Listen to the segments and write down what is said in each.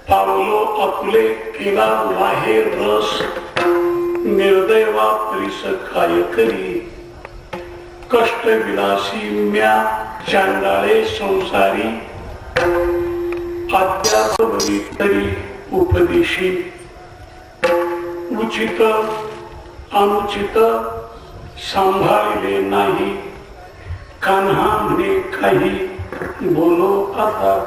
पावलो आपले केला वाहे रस निर्दैवा परिस काय करी कष्ट विलासी म्या चांडाळे संसारी अद्याप तरी उपदेशी उचित अनुचित सांभाळले नाही कान्हा म्हणे काही बोलो आता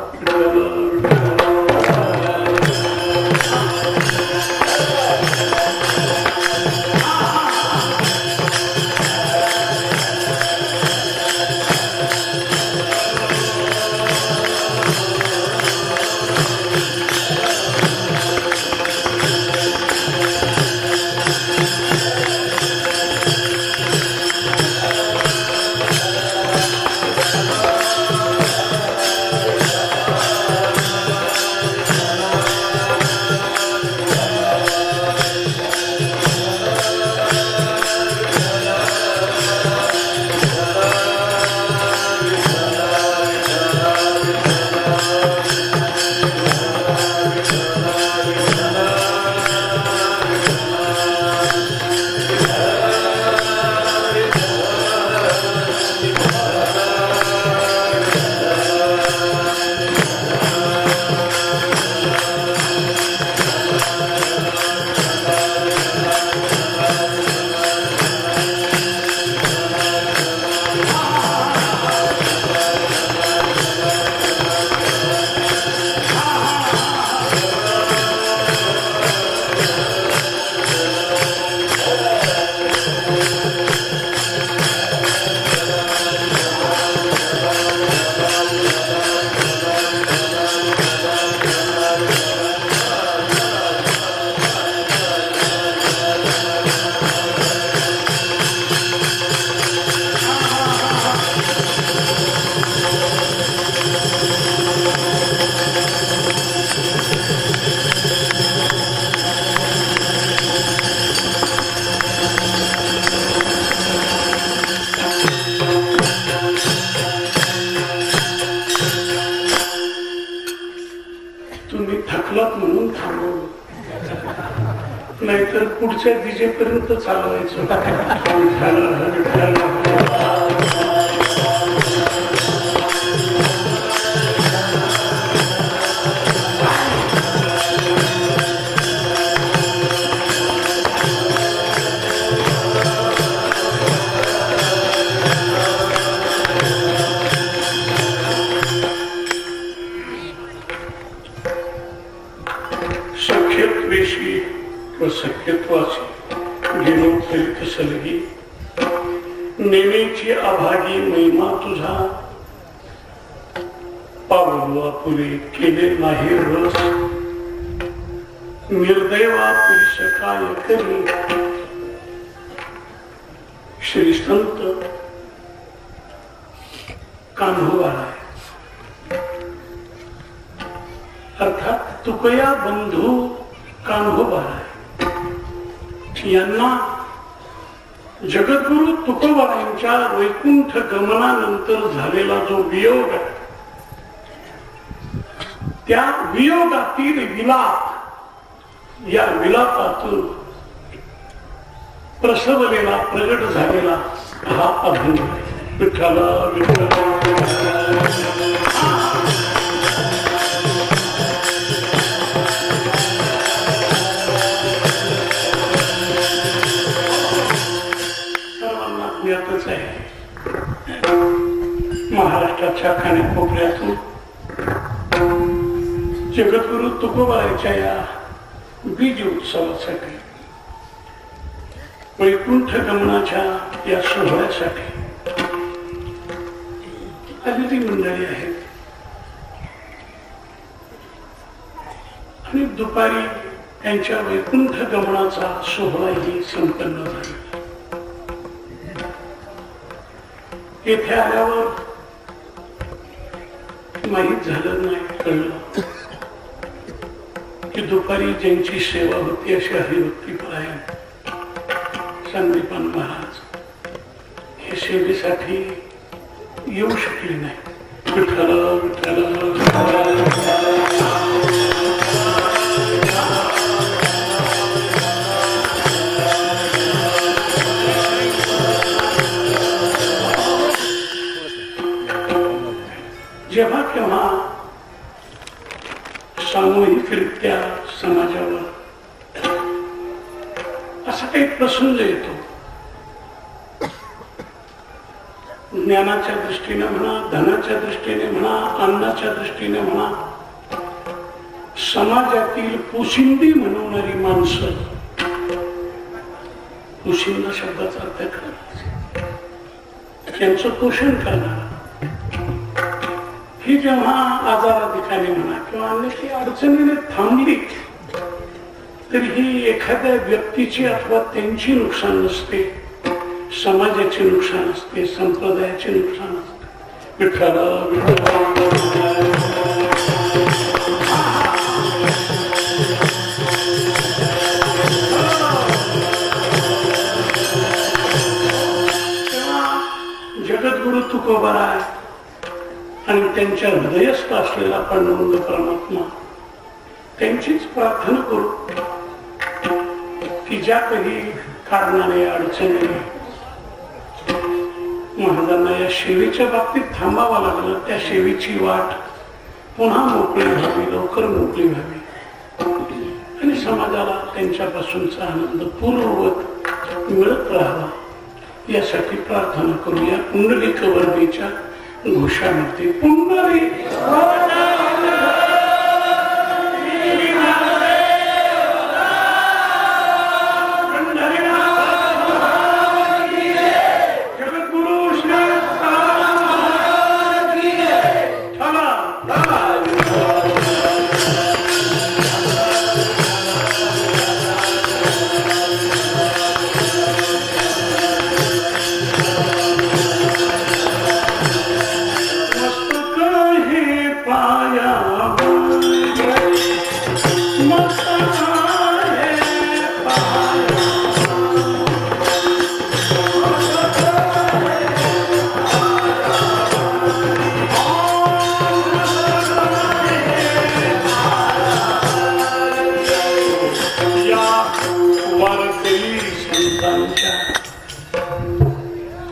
नाहीतर पुढच्या दिजेपर्यंत चालवायचं. सख्यत्वेशी व सख्यत्वाची गेलो तरी सलगी नेनेची अभागी महिमा तुझा पावलो पुरे केले नाही रस निर्दैवा पुरुष काय करी. श्रीसंत कान्होबाळा अर्थात तुकया बंधू कान्होबाळा यांना जगद्गुरु तुकोबारायांच्या वैकुंठ गमनानंतर झालेला जो वियोग आहे त्या वियोगातील विलाप या विलापातून प्रसवलेला प्रगट झालेला हा अभंग विठ्ठला विठ्ठला. महाराष्ट्राच्या कानाकोपऱ्यातून जगद्गुरु तुकोबारायांच्या या बीज उत्सवासाठी वैकुंठ गमनाच्या या सोहळ्यासाठी आलेली मंडळी आहेत आणि दुपारी त्यांच्या वैकुंठ गमनाचा सोहळाही संपन्न झाला. येथे आल्यावर माहीत झालं नाही, कळलं की दुपारी ज्यांची सेवा होती अशी हरिभक्तीपरायण संदीपान महाराज हे सेवेसाठी येऊ शकले नाही. विठ्ठला विठ्ठला सामूहिकरित्या समाजावर असा काही प्रसंग येतो, ज्ञानाच्या दृष्टीने म्हणा, धनाच्या दृष्टीने म्हणा, अन्नाच्या दृष्टीने म्हणा, समाजातील पोशिंदी म्हणवणारी माणसं, पोशिंदा शब्दाचा अर्थ काय, त्यांचं पोषण करणार, ही जेव्हा आजाराधिकाने म्हणा किंवा अन्य काही अडचणीने थांबली तरी ही एखाद्या व्यक्तीची अथवा त्यांची नुकसान नसते, समाजाचे नुकसान असते, संप्रदायाचे नुकसान असते. विठ्ठल जगद्गुरु तुकोबाराय आणि त्यांच्या हृदयस्थ असलेला पांडुरंग परमात्मा त्यांचीच प्रार्थना करू की ज्या काही कारणाने अडचणीने महाराजांना या सेवेच्या बाबतीत थांबावं लागलं, त्या सेवेची वाट पुन्हा मोकळी व्हावी, लवकर मोकळी व्हावी आणि समाजाला त्यांच्यापासूनचा आनंद पूर्ववत मिळत राहावा यासाठी प्रार्थना करूया. पुंडलिक वर्णीच्या घोषामध्ये पुंडलिक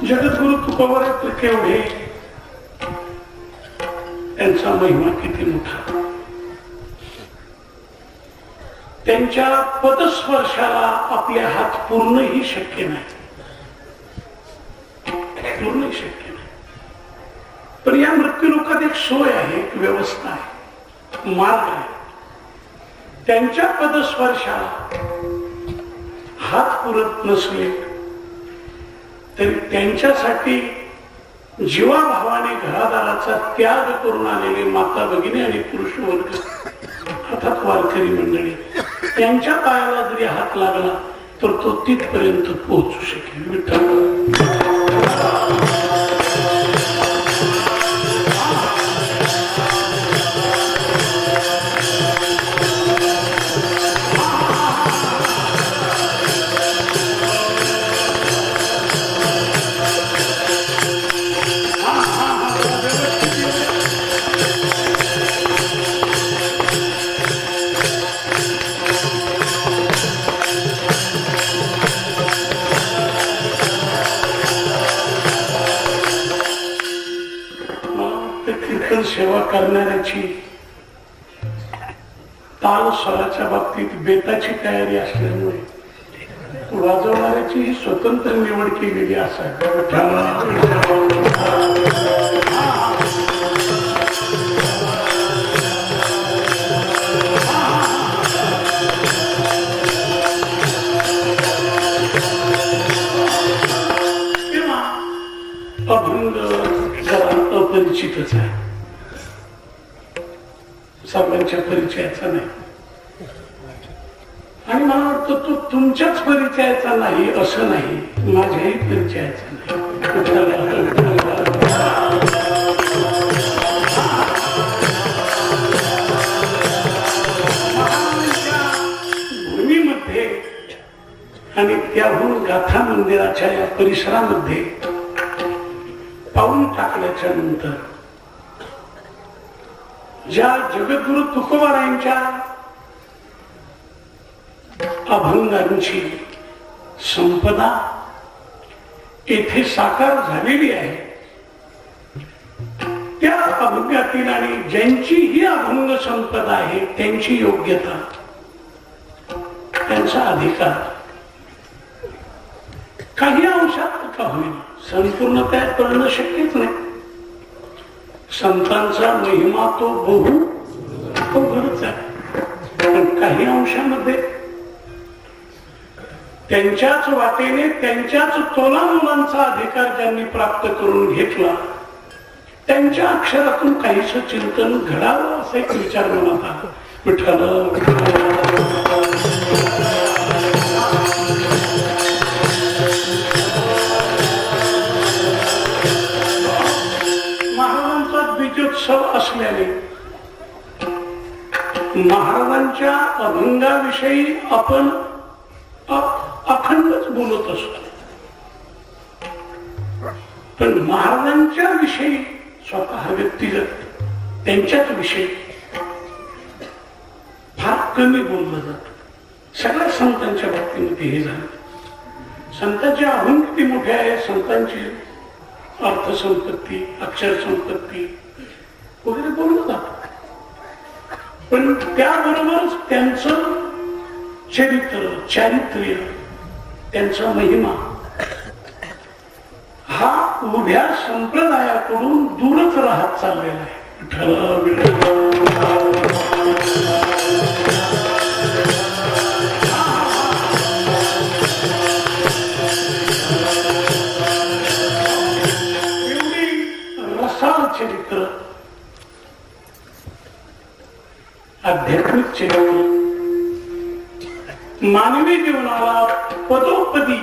जगद्गुरु तुकोबाराय केवढे, त्यांचा महिमा किती मोठा, त्यांच्या पदस्पर्शाला आपले हात पूर्णही शक्य नाही, पूर्णही शक्य नाही. पण या मृत्यूलोकात एक सोय आहे, एक व्यवस्था आहे, मार्ग आहे. त्यांच्या पदस्पर्शाला हात पुरत नसले तरी त्यांच्यासाठी जीवाभावाने घरादाराचा त्याग करून आलेले माता भगिनी आणि पुरुष वर्ग अर्थात वारकरी मंडळी, त्यांच्या पायाला जरी हात लागला तर तो तिथपर्यंत पोहोचू शकेल. विठ्ठल सेवा करणाऱ्याची ताल स्वराच्या बाबतीत बेताची तयारी असल्यामुळे वाजवणाऱ्याची ही स्वतंत्र निवड केलेली असावी. अभंग जरा अपरिचितच आहे, सर्वांच्या परिचयाचा नाही आणि मला वाटतं तो तुमच्याच परिचयाचा नाही असं नाही, माझ्याही परिचयाचा नाही. भूमीमध्ये आणि त्याहून गाथा मंदिराच्या या परिसरामध्ये पाऊल टाकल्याच्या नंतर ज्या जगद्गुरु तुकोबारायांच्या अभंगांची संपदा येथे साकार झालेली आहे त्या अभंगातील आणि ज्यांची ही अभंग संपदा आहे त्यांची योग्यता, त्यांचा अधिकार काही अंशात का होईल संपूर्णतः कळणं शक्यच नाही. संतांचा महिमा तो घडच आहे, पण काही अंशामध्ये त्यांच्याच वाटेने त्यांच्याच तोलामोलांचा अधिकार ज्यांनी प्राप्त करून घेतला त्यांच्या अक्षरातून काहीच चिंतन घडावं असा एक विचार मनात आला. विठ्ठल महाराजांचा द्विजोत्सव असल्याने महाराजांच्या अभंगाविषयी आपण अखंडच बोलत असतो, पण महाराजांच्या विषयी स्वतः व्यक्तिगत त्यांच्याच विषयी फार कमी बोललं जात. सगळ्या संतांच्या बाबतीमध्ये हे झालं. संतांचे अभंग किती मोठे आहे, संतांची अर्थसंपत्ती अक्षर संपत्ती वगैरे बोललं जात, पण त्याबरोबरच त्यांचं चरित्र चारित्र्य त्यांचा महिमा हा उभ्या संप्रदायाकडून दूरच राहत चाललेला आहे. एवढी रसाळ चरित्र आध्यात्मिक चरित्र मानवी जीवनाला पदोपदी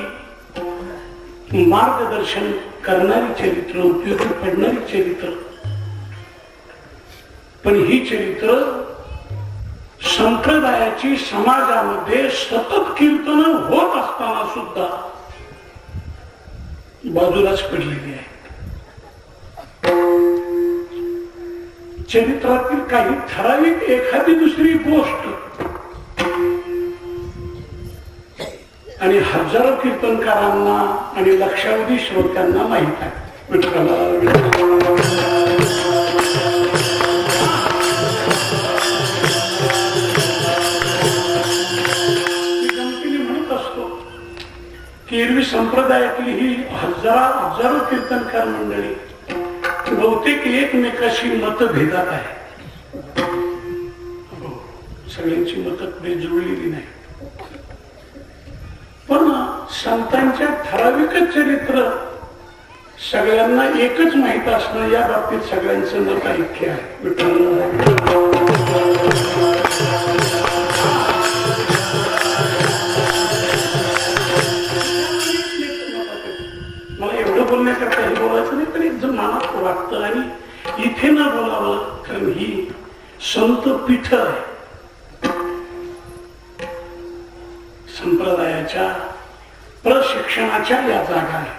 मार्गदर्शन करणारी चरित्र, उपयोगी पडणारी चरित्र, पण ही चरित्र संप्रदायाची समाजामध्ये सतत कीर्तन होत असताना सुद्धा बाजूलाच पडलेली आहे. चरित्रातील काही ठराविक एखादी दुसरी गोष्ट आणि हजारो कीर्तनकारांना आणि लक्षावधी श्रोत्यांना माहित आहे. म्हणत असतो की एरवी संप्रदायातली ही हजारो कीर्तनकार मंडळी बहुतेक एकमेकाशी मतभेदात आहे. सगळ्यांची मतं जुळलेली नाही, पण संतांच्या ठराविकच चरित्र सगळ्यांना एकच माहित असणं या बाबतीत सगळ्यांचं मत ऐक्य आहे. मला एवढं बोलण्याकरता हे बोलायचं नाही, पण एक जर मनात वाटतं आणि इथे न बोलावं, कारण ही संत पीठ आहे संप्रदायाच्या प्रशिक्षणाच्या या जागा आहे.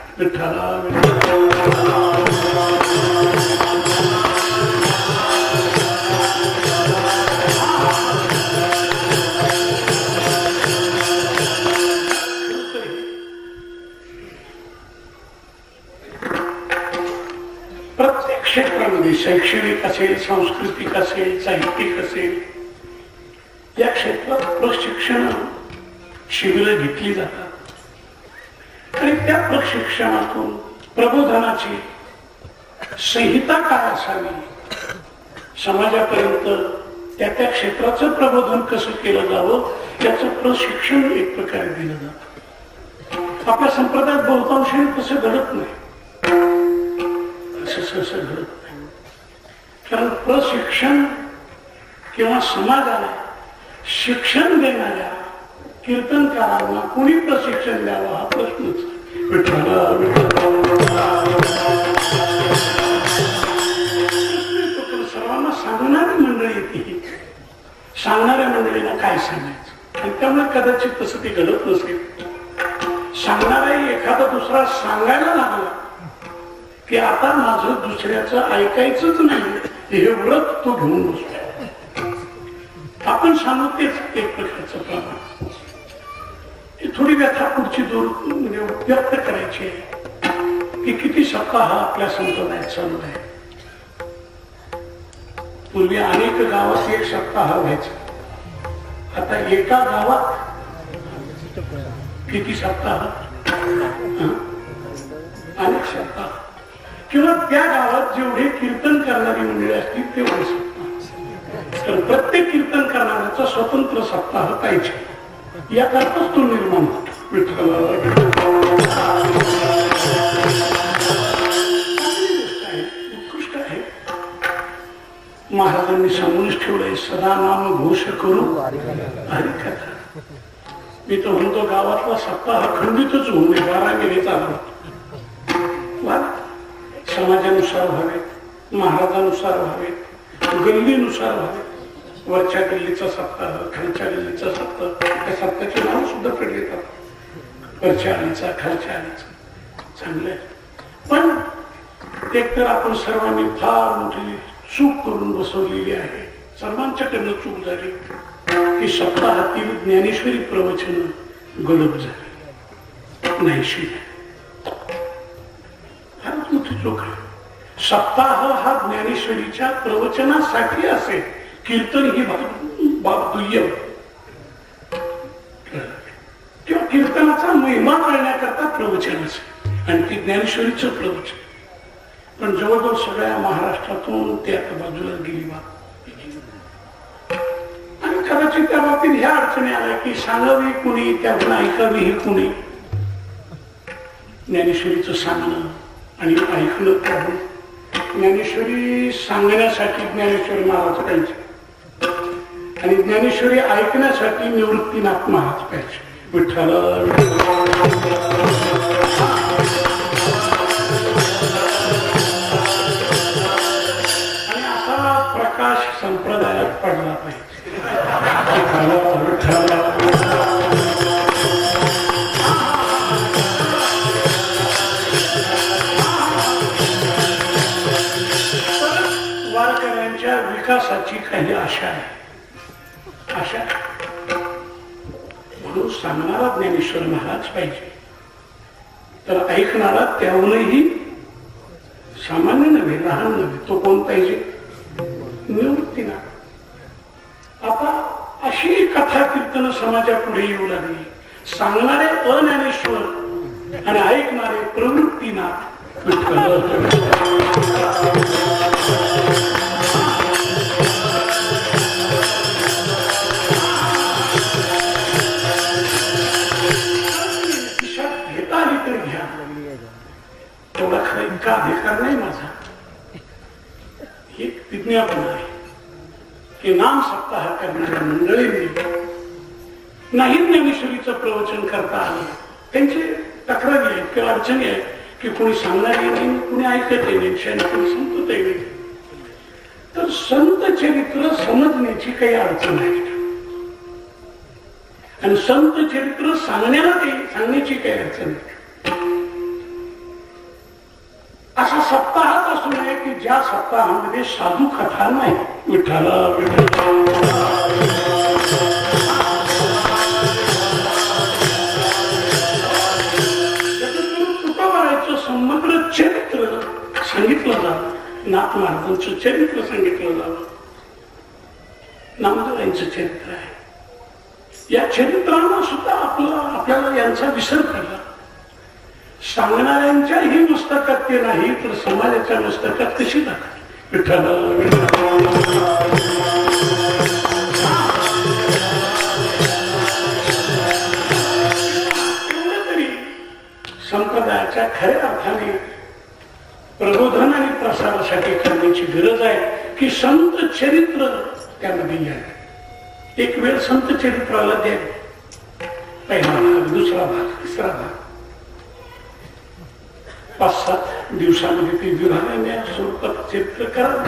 प्रत्येक क्षेत्रामध्ये शैक्षणिक असेल, सांस्कृतिक असेल, साहित्यिक असेल, या क्षेत्रात प्रशिक्षण शिबिरं घेतली जातात आणि त्या प्रशिक्षणातून प्रबोधनाची संहिता काय असावी, समाजापर्यंत त्या क्षेत्राचं प्रबोधन कसं केलं जावं याचं प्रशिक्षण एक प्रकारे दिलं जातं. आपल्या संप्रदायात बहुतांशी तसं घडत नाही, असं घडत नाही, कारण प्रशिक्षण किंवा समाजाला शिक्षण देणाऱ्या कीर्तनकारांना कोणी प्रशिक्षण द्यावं हा प्रश्नच. सर्वांना सांगणारी मंडळी ती सांगणाऱ्या मंडळीला काय सांगायचं, आणि त्यामुळे कदाचित तसं ते घडत नसेल. सांगणाराही एखादा दुसरा सांगायला लागला की आता माझं दुसऱ्याचं ऐकायचंच नाही एवढं तो घेऊन बसतो. आपण सांगू तेच एक प्रकारचं प्रमाण. थोडी व्यथा पुढची दूर म्हणजे व्यक्त करायची आहे की किती सप्ताह आपल्या संप्रदायात चालू आहे. पूर्वी अनेक गावात एक सप्ताह व्हायचा, आता एका गावात किती सप्ताह? अनेक सप्ताह. किंवा त्या गावात जेवढे कीर्तन करणारी मंडळी असतील तेवढे सप्ताह. तर प्रत्येक कीर्तन करणाऱ्याचा स्वतंत्र सप्ताह पाहिजे, याकरताच तो निर्माण होतो. उत्कृष्ट आहे. महाराजांनी सांगूनच ठेवलंय, सदा नाम घोष करू हरिकथा. मी तर म्हणतो गावातला सप्ताह खंडितच होऊ नये, 12 महिने चालू. समाजानुसार व्हावे, महाराजानुसार व्हावे, गल्लीनुसार व्हावे. वरच्या गल्लीचा सप्ताह, खालच्या गल्लीचा सप्ताह, त्या सप्ताहाची नाव सुद्धा पडली जातात. वरच्या आलीचा, खालच्या आलीचा. चांगलं आहे. पण एक तर आपण सर्वांनी फार मोठी चूक करून बसवलेली आहे. सर्वांच्याकडनं चूक झाली की सप्ताहातील ज्ञानेश्वरी प्रवचन गलप झाली, नाहीशी. फारच मोठी चूक आहे. सप्ताह हा ज्ञानेश्वरीच्या प्रवचनासाठी असेल, कीर्तन ही बाब दुय्यम. किंवा कीर्तनाचा महिमा कळण्याकरता प्रवचन असेल, आणि ती ज्ञानेश्वरीचं प्रवचन. पण जवळजवळ सगळ्या महाराष्ट्रातून ते आता बाजूला गेली बाब. आणि कदाचित त्या बाबतीत ह्या अडचणी आल्या की सांगावी कुणी, त्यातून ऐकावी कुणी. ज्ञानेश्वरीचं सांगणं आणि ऐकलं त्याहून. ज्ञानेश्वरी सांगण्यासाठी ज्ञानेश्वरी महाराज पाहिजे, आणि ज्ञानेश्वरी ऐकण्यासाठी निवृत्तीनाथ महाराज पाहिजे. विठ्ठल आणि असा प्रकाश संप्रदायात पडला पाहिजे. वारकऱ्यांच्या विकासाची काही आशा आहे. आशा म्हणून सांगणारा ज्ञानेश्वर महाराज पाहिजे, तर ऐकणारा त्याहूनही सामान्य नव्हे, लहान नव्हे. तो कोण पाहिजे? निवृत्तीनाथ. आता अशी कथा कीर्तन समाजापुढे येऊ लागली. सांगणारे अज्ञानेश्वर आणि ऐकणारे प्रवृत्तीनाथ. घेता आली तर घ्या, तेवढा खरा इतका अधिकार नाही माझा. एक विज्ञापन आहे की नाम सप्ताह करणाऱ्या मंडळींनी नाही ज्ञानेश्वरीचं प्रवचन करता आलं. त्यांची तक्रारी आहेत किंवा अडचणी आहेत की कोणी सांगणारी नाही, कुणी ऐकतही नाही, कोणी संतही नाही. तर संत चरित्र समजण्याची काही अडचण आहे, आणि संत चरित्र सांगण्याची काही अडचण नाही. असा सप्ताहात असू नये की ज्या सप्ताहामध्ये साधू कथा नाही. विठ्ठला तुकोबारायचं समग्र चरित्र सांगितलं जावं, नाथ महाराजांचं चरित्र सांगितलं जावं, नामदेवांचं चरित्र आहे. या चरित्रांना सुद्धा आपल्याला यांचा विसर पडला. सांगणाऱ्यांच्याही मस्तकात ते नाही, तर समाजाच्या मस्तकात कशी टाकली. विठ्ठल तरी संप्रदायाच्या खऱ्या अर्थाने प्रबोधन आणि प्रसारासाठी करण्याची गरज आहे की संत चरित्र त्यामध्ये यावे. एक वेळ संत चरित्राला द्यावे. पहिला भाग, दुसरा भाग, तिसरा भाग. 5-7 दिवसामध्ये ते विभागाने स्वरूपात चरित्र करावं.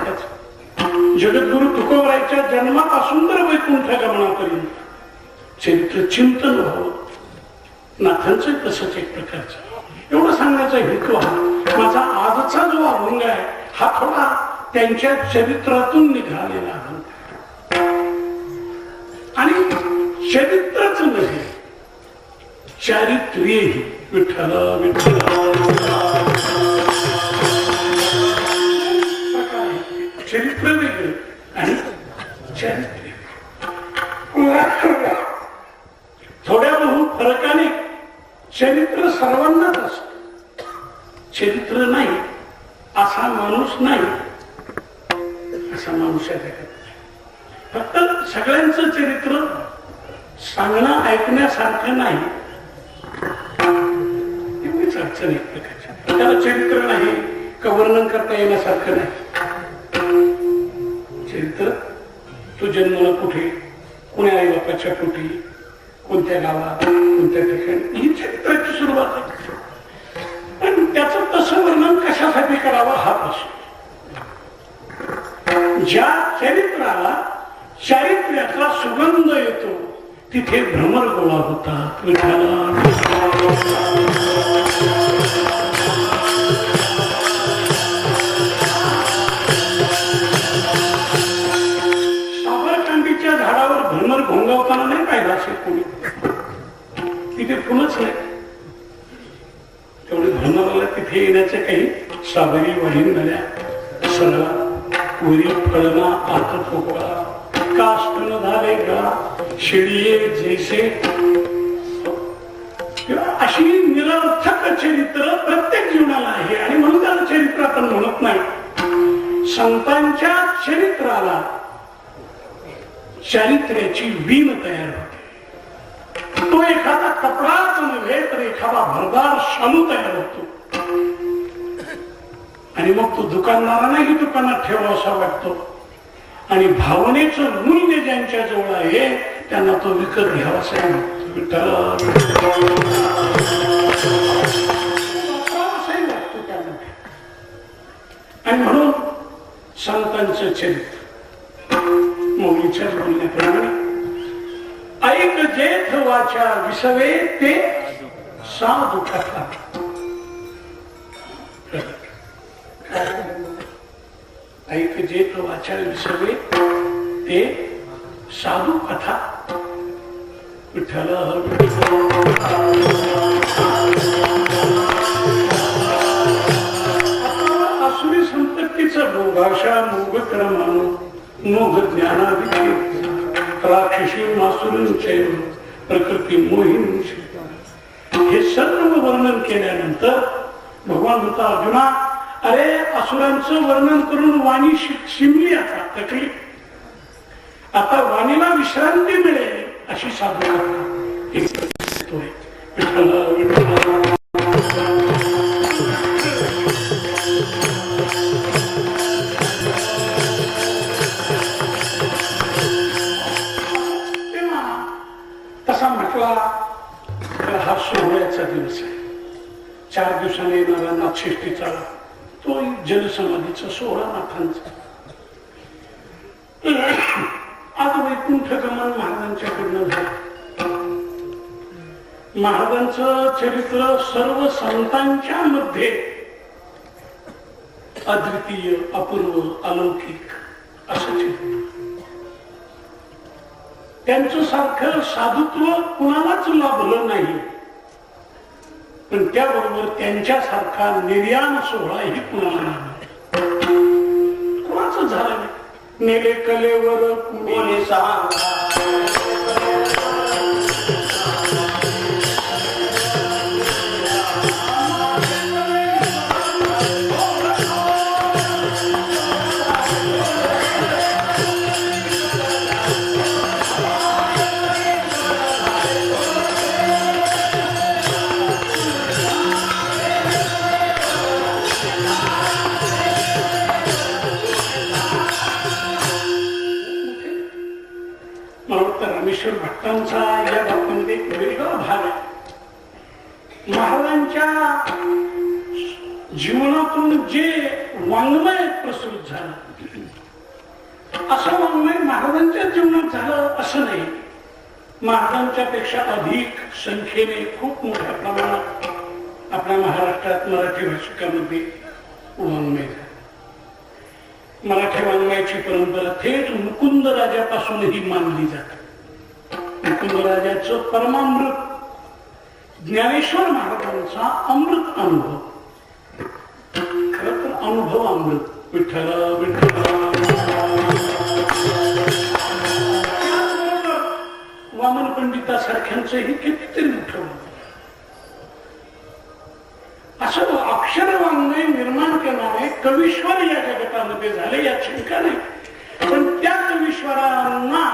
जगद्गुरु तुकोबारायच्या जन्मापासून तर वैकुंठ गमनापर्यंत चरित्र चिंतन व्हावं. नाथांचं तसंच एक प्रकारचं. एवढं सांगण्याचा हेतू हा. माझा आजचा जो अभंग आहे हा थोडा त्यांच्या चरित्रातून निघालेला अभंग, आणि चरित्रच नव्हे, चारित्र्यही. विठ्ठल विठ्ठल चरित्र वेगळं चरित्र सर्वांनाच असत. चरित्र नाही असा माणूस नाही, असा माणूस आहे जगात. फक्त सगळ्यांचं चरित्र सांगणं ऐकण्यासारखं नाही, एवढीच अडचण एक प्रकारची. त्याला चरित्र नाही का वर्णन करता येण्यासारखं नाही. चरित्र तो जन्मला कुठे, कोण्या आई बापाच्या पोटी, कोणत्या गावात, कोणत्या ठिकाणी, ही चरित्राची सुरुवात आहे. पण त्याचं तसं वर्णन कशासाठी करावं हा प्रश्न. ज्या चरित्राला चारित्र्याचा सुगंध येतो तिथे भ्रमर गोळा होतात. साबरकांडीच्या झाडावर भ्रमर घोंगावताना नाही पाहिजे असे कोणी, तिथे फुलंच नाही. तेवढे भ्रमराला तिथे येण्याचे काही सागरी वाहिन झाल्या, सरळा वरी फळना आत फोकळा, काष्टन झाले गळा, शिडिये जैसे, अशी निरर्थक चरित्र प्रत्येक जीवनाला आहे. आणि म्हणून त्याला चरित्र आपण म्हणत नाही. संतांच्या चरित्राला चारित्र्याची वीण तयार होते. तो एखादा कपडाच नव्हे तर एखादा भरदार शालू तयार होतो. आणि मग तो दुकानदारांनाही दुकानात ठेवा असा वाटतो. आणि भावनेचं मूल्य ज्यांच्या जवळ आहे त्यांना तो विकत घ्यावासा वाटतो. आणि म्हणून संतांचं चरित्र मौलीच्या बोलण्याप्रमाणे ऐक जेथ वाचा विसवे ते साधू कथा. ऐक जेथ वाचा विसवे ते साधू कथा. विठ्ठल आसुरी संपत्तीचा भोगाशा मोग क्रमानो मोग ज्ञानाविषयी राक्षसी मासुरींचे प्रकृती मोहिनी. हे सर्व वर्णन केल्यानंतर भगवान म्हणता अर्जुना, अरे असुरांचं वर्णन करून वाणी शिमली, आता थकली. आता वाणीला विश्रांती मिळेल अशी साधू तसा म्हटला तर हा सोहळ्याचा दिवस आहे. 4 दिवसांनी येणारा नाथषष्ठीचा तो जलसमाधीचा सोहळा नाथांचा. आज वैकुंठ गमन महाराजांच्याकडनं झालं. महाराजांचं चरित्र सर्व संतांच्या मध्ये अद्वितीय, अपूर्व, अलौकिक असं चरित्र. त्यांचं सारखं साधुत्व कुणालाच लाभलं नाही. पण त्याबरोबर त्यांच्यासारखा निर्याण सोहळाही कुणाला कुणाच झालं नाही. नेले कलेवर कुणी सांगा, रामेश्वर भट्टांचा या बाबतीमध्ये वेगळा भाग आहे. महाराजांच्या जीवनातून जे वाङ्मय प्रस्तुत झालं असं वाङ्मय महाराजांच्या जीवनात झालं असं नाही. महाराजांच्या पेक्षा अधिक संख्येने खूप मोठ्या प्रमाणात आपल्या महाराष्ट्रात मराठी भाषिकांमध्ये वाङ्मय झालं. मराठी वाङ्मयाची परंपरा थेट मुकुंद राजापासूनही मानली जाते. मुकुंद राजाचं परमामृत ज्ञानेश्वर महाराजांचा अमृत अनुभव, खर तर अनुभव अमृत. विठ्ठल वामन पंडितासारख्यांचंही कितीतरी मोठं. अक्षरवाङ्मय निर्माण करणारे कवीश्वर या जगतामध्ये झाले यात शंका नाही. पण त्या कवीश्वरांना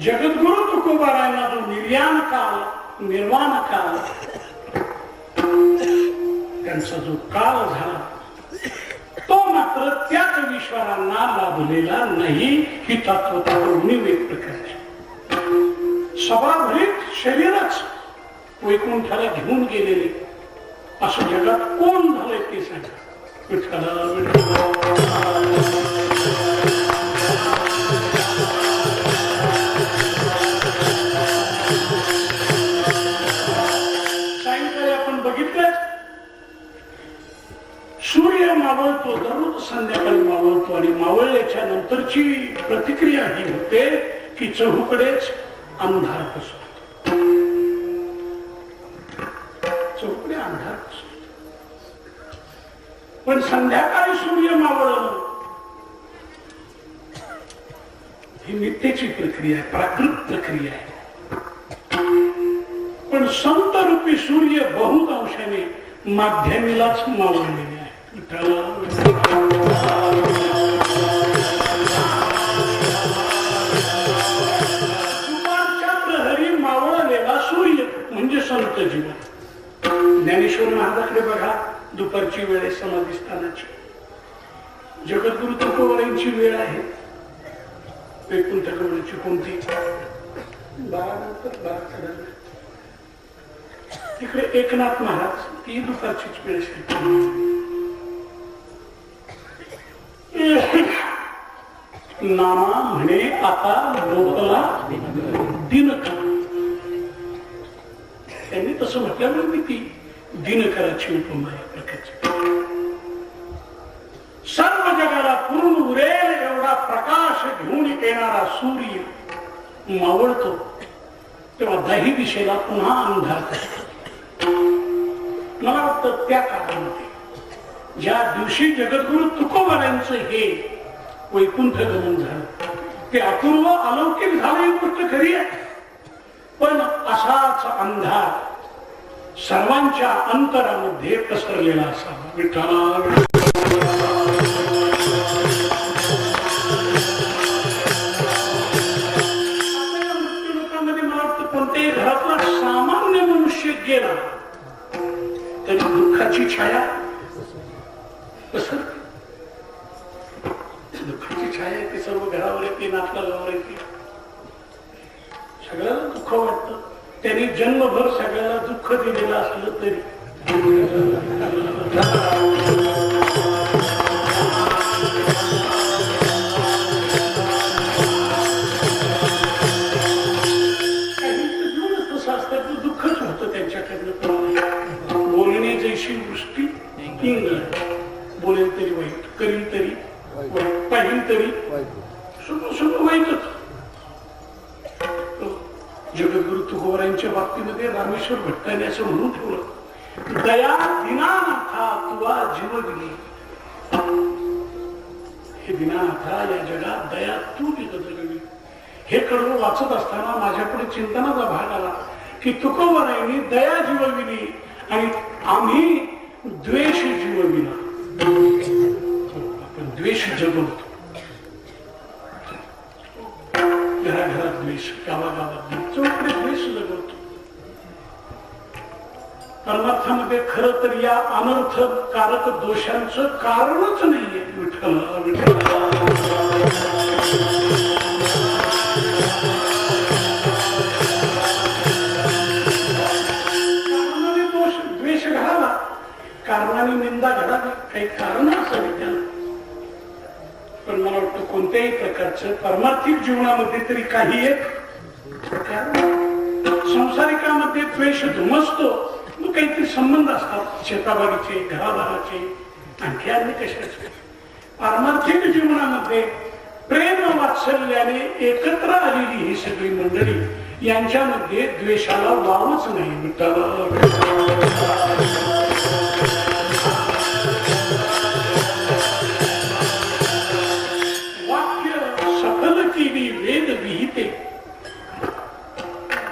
जगद्गुरु तुकोबारायांना जो निर्याण काल निर्वाण काल त्यांचा जो काळ झाला तो मात्र त्या कवीश्वरांना लाभलेला नाही. ही तत्वता उणीव एक प्रकारची सभाभरीत शरीरच वैकुंठाला घेऊन गेलेले असं जगात कोण झालंय ते सांगा. सायंकाळी आपण बघितलं सूर्य मावळतो, दररोज संध्याकाळी मावळतो आणि मावळल्याच्या नंतरची प्रतिक्रिया ही होते की चहूकडेच अंधार पसरतो. चहूकडे अंधार पसरतो. पण संध्याकाळी सूर्य मावळलं ही नित्यची प्रक्रिया आहे, प्राकृत प्रक्रिया आहे. पण संत रूपी सूर्य बहुत अंशाने माध्यमीलाच मावळलेले आहे. दुपारच्या प्रहरी मावळलेला सूर्य म्हणजे संत जीवन. ज्ञानेश्वर महाराजांकडे बघा, दुपारची वेळ आहे समाधी स्थानाची. जगद्गुरु तुकोबारायांची वेळ आहे वैकुंठ गमनाची कोणती 12 तिकडे एकनाथ महाराज ती दुपारचीच वेळ नामा म्हणे आता लोकला दिनकर. त्यांनी तसं म्हटल्यामुळे मी ती दिनकराची उपमा आहे प्रकारची. सर्व जगाला पूर्ण उरेल एवढा प्रकाश घेऊन येणारा सूर्य मावळतो तेव्हा दाही दिशेला पुन्हा अंधार करतो. मला वाटतं त्या काळामध्ये ज्या दिवशी जगद्गुरु तुकोबारायांचं हे वैकुंठ गमन झालं ते अपूर्व अलौकिक झालं ही गोष्ट खरी आहे. पण असाच अंधार सर्वांच्या अंतरामध्ये पसरलेला असावा. विठ्ठला कोणत्याही घरातला सामान्य मनुष्य गेला तरी दुःखाची छाया पसरते. दुःखाची छाया ती सर्व घरावर येते, नातलावर येते, सगळ्याला दुःख वाटतं. त्यांनी जन्मभर सगळ्याला दुःख दिलेलं असलं तरी दुःखच होतं त्यांच्याकडनं. बोलणे जैशी वृष्टी बोलेल तरी वाईट, करील तरी वाईट, पाहिल तरी सगळं वाईटच. जगद्गुरु तुकोबारायांच्या बाबतीमध्ये रामेश्वर भट्टाने असं म्हणून ठेवलं, दया दीनानाथा तुवा जीवगिनी. हे दीनानाथा या जगात दया तू जगली. हे कडवं वाचत असताना माझ्यापुढे चिंतनाचा भाग आला की तुकोबारायांनी दया जीवविली आणि आम्ही द्वेष जीवविला. आपण द्वेष जगवतो, घराघरात द्वेष, गावागावात द्वेष, चौकडे द्वेष जगवतो. परमार्थामध्ये खर तर या अनर्थकारक दोषांचं कारणच नाहीये. कारणाने दोष द्वेष घडावा, कारणाने निंदा घडावी, काही कारण असावी त्याला. पण मला वाटतं कोणत्याही प्रकारचं परमार्थिक जीवनामध्ये तरी काही एक संसारिकामध्ये द्वेष धुमसतो. मग काहीतरी संबंध असतात, शेताबागीचे, घरादाराचे, आणखी अन्य कशाचे. पारमार्थिक जीवनामध्ये प्रेम वात्सल्याने एकत्र आलेली ही सगळी मंडळी यांच्यामध्ये द्वेषाला वावच नाही.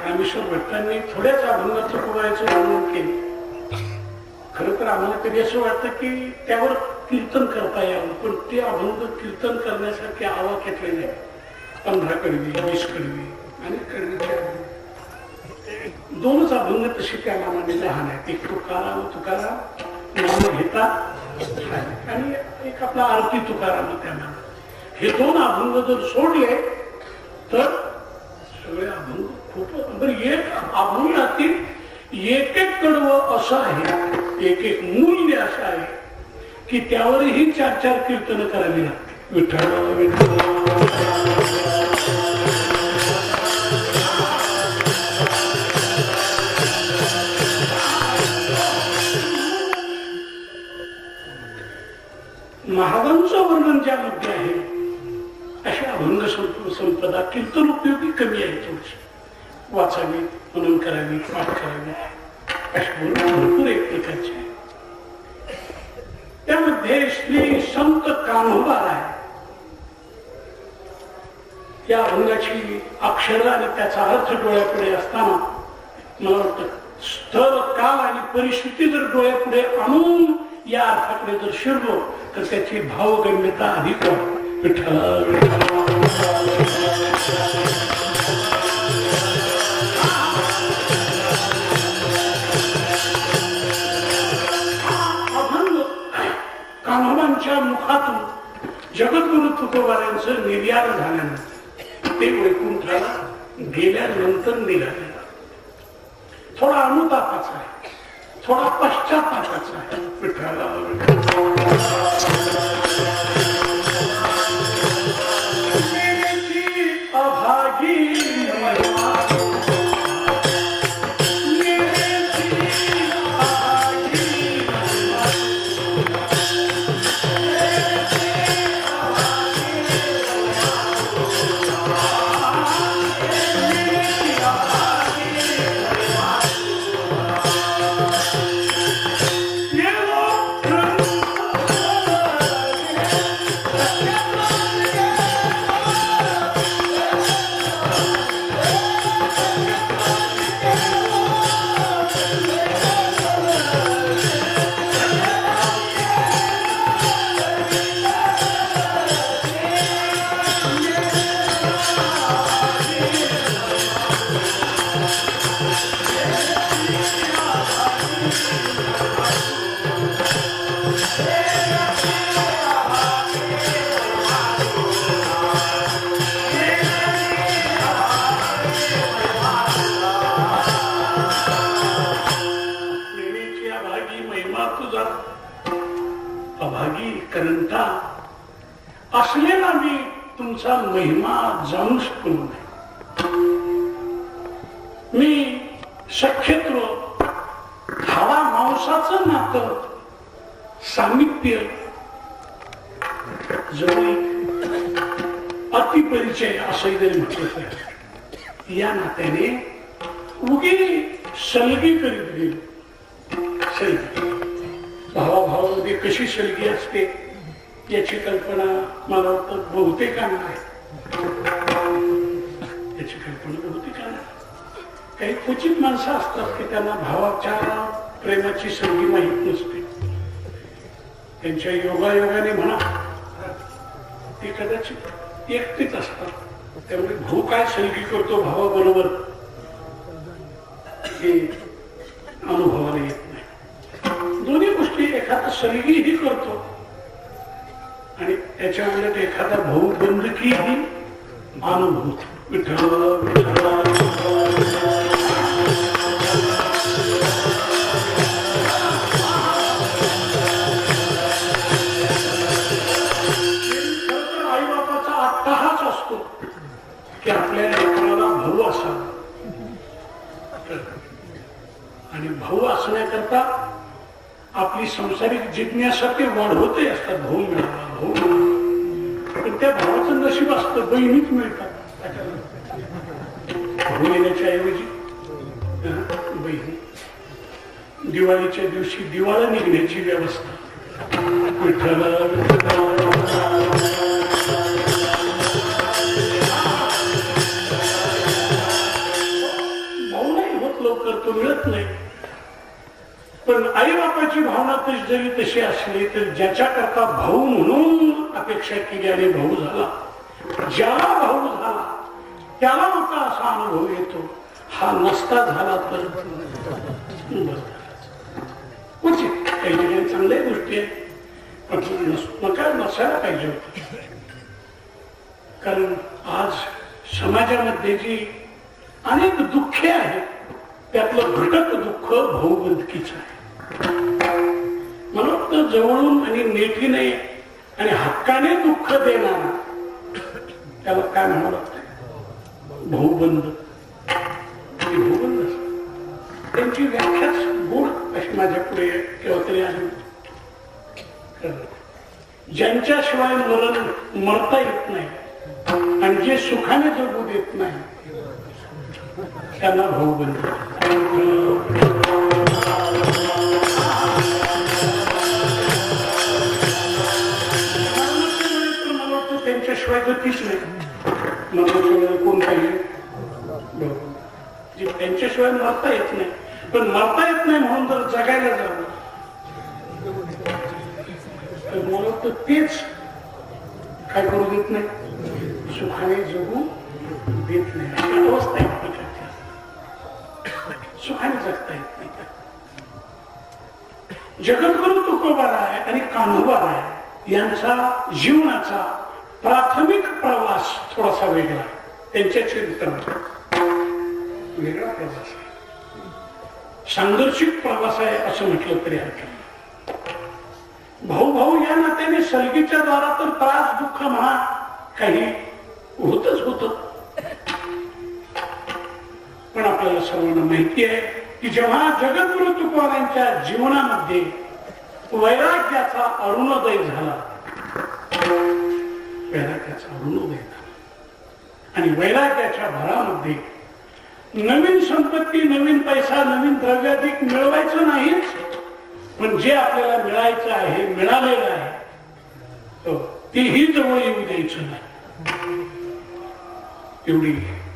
रामेश्वर भट्टांनी थोड्याच अभंगाचं कोणाचं वर्णन केले. खरं आम्हाला कधी असं वाटतं की त्यावर कीर्तन करता यावं, पण ते अभंग कीर्तन करण्यासारखे आवाक्यातले नाही. 15 कडवी, 20 कडवी आणि कडवीचे दोनच अभंग तसे त्या नामाने लहान आहेत. एक तुकाराम नाम घेता आणि एक आपला आरती तुकाराम त्या नाम. हे दोन अभंग जर सोडले तर सगळे अभंग खूप. एक अभंगातील एक एक कडवं असं आहे, एक एक मूल्य असं आहे की त्यावरही 4-4 कीर्तन करावी लागते. विठ्ठल विठ्ठल महाराजांचं वर्णन ज्यामध्ये आहे अशी अभंग संपदा कीर्तन उपयोगी कमी आहे. थोडीशी वाचावी, मनन करावी, पाठ करावी अशी भरपूर एक प्रकारची आहे. त्यामध्ये श्री संत कान्होबा आहे. या अभंगाची अक्षर आणि त्याचा अर्थ डोळ्यापुढे असताना मला वाटतं स्थळ, काल आणि परिस्थिती जर डोळ्यापुढे आणून या अर्थाकडे जर शिरलो तर त्याची भावगम्यता अधिक विठ्ठल अभंग कान्होबांच्या मुखातून जगद्गुरु तुकोबारांचं निर्यात झाल्यानंतर ते वैकुंठाला गेल्यानंतर निघालेला थोडा अनुतापाचा आहे, थोडा पश्चातापाचा आहे. विठ्ठला अभागी अभागी करंता असलेला मी तुमचा महिमा जाणू शकलो नाही. मी शक्यतो हवा मांसाचं नातं सामिप्य जवळ अतिपरिचय असं जरी म्हटलं तर या नात्याने उगी सलगी करीत गेली. सलगी भावाभावामध्ये कशी सलगी असते याची कल्पना मला वाटतं बहुतेकांना आहे. याची कल्पना बहुतेकांना. काही क्वचित माणसं असतात की त्यांना भावाच्या प्रेमाची सलगी माहीत नसते. त्यांच्या योगायोगाने म्हणा ते कदाचित एकटेच असतात. त्यामुळे भाऊ काय सलगी करतो भावाबरोबर हे अनुभवाला येत नाही. दोन्ही गोष्टी एखादा सलगीही करतो आणि त्याच्या उलट एखादा भाऊ बंधकीही अनुभूत. आई बापाचा अट्टाहाच असतो की आपल्या लेकराला भाऊ असावा आणि भाऊ असण्याकरता आपली संसारिक जिज्ञासा ते वाढवते असतात. भाऊ मिळाला, भाऊ मिळाला. पण त्या भावाचं नशीब असतं बहिणीच मिळतात. भाऊ येण्याच्या ऐवजी बहिणी. दिवाळीच्या दिवशी दिवाळी निघण्याची व्यवस्था. भाऊ नाही होत लवकर, तो मिळत नाही. पण आई बापाची मनाची भावना जरी तशी असली तर ज्याच्याकरता भाऊ म्हणून अपेक्षा केली आणि भाऊ झाला, ज्याला भाऊ झाला त्याला मोठा असा अनुभव येतो. हा नसता झाला तर उचित. काही ठिकाणी चांगल्या गोष्टी आहेत, पण नसायला पाहिजे होत. कारण आज समाजामध्ये जी अनेक दुःखे आहेत त्यातलं घटक दुःख भाऊबंदकीचं आहे. मला वाटतं जवळून आणि नेटीने आणि हक्काने दुःख देणारा त्याला काय म्हणावं लागतं, भाऊबंद. भाऊबंद त्यांची व्याख्याच गोड अशी माझ्या पुढे केव्हा तरी आली. ज्यांच्याशिवाय मरता येत नाही आणि जे सुखाने जगू देत नाही त्यांना भाऊबंद. मला वाटतं त्यांच्याशिवाय गतीच नाही. मरण्याशिवाय कोण पाहिजे, त्यांच्याशिवाय मरता येत नाही. पण मरता येत नाही म्हणून जर जगायला जावं तर मला वाटतं तेच काय करू देत नाही, सुखाने जगू देत नाही. अशी अवस्था आहे प्रकारची, सुखाने जगता येत नाही. जगद्गुरु तुकोबाराय आणि कान्होबाराय यांचा जीवनाचा प्राथमिक प्रवास थोडासा वेगळा, त्यांच्या चरित्राचा वेगळा प्रवास आहे, सांघर्षिक प्रवास आहे असं म्हटलं तरी हरकत. भाऊ भाऊ या नात्याने सलगीच्या द्वारा तर त्रास दुःख म्हणा काही होतच होत. पण आपल्याला सर्वांना माहिती आहे की जेव्हा जगद्गुरु तुकोबारांच्या जीवनामध्ये वैराग्याचा अरुणोदय झाला, वैराग्याचा अरुणोदय झाला आणि वैराग्याच्या भरामध्ये नवीन संपत्ती, नवीन पैसा, नवीन द्रव्याधिक मिळवायचं नाहीच, पण जे आपल्याला मिळायचं आहे, मिळालेलं आहे तेही जवळ येऊ द्यायचं नाही, एवढी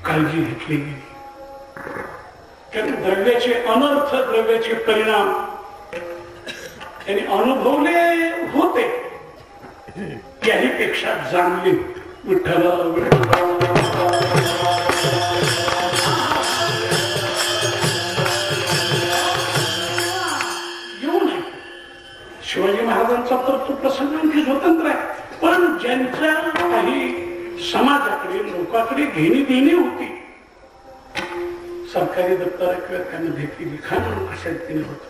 काळजी घेतली गेली. कारण द्रव्याचे अनर्थ, द्रव्याचे परिणाम त्यांनी अनुभवले होते, त्याही पेक्षा जाणले. विठ्ठल शिवाजी महाराजांचा तर तो प्रसंग आणखी स्वतंत्र आहे. पण ज्यांच्या काही समाजाकडे लोकांकडे घेणी देणी होती, सरकारी दप्तर किंवा त्यांना भेटी लिखाण अशा रीतीने होत,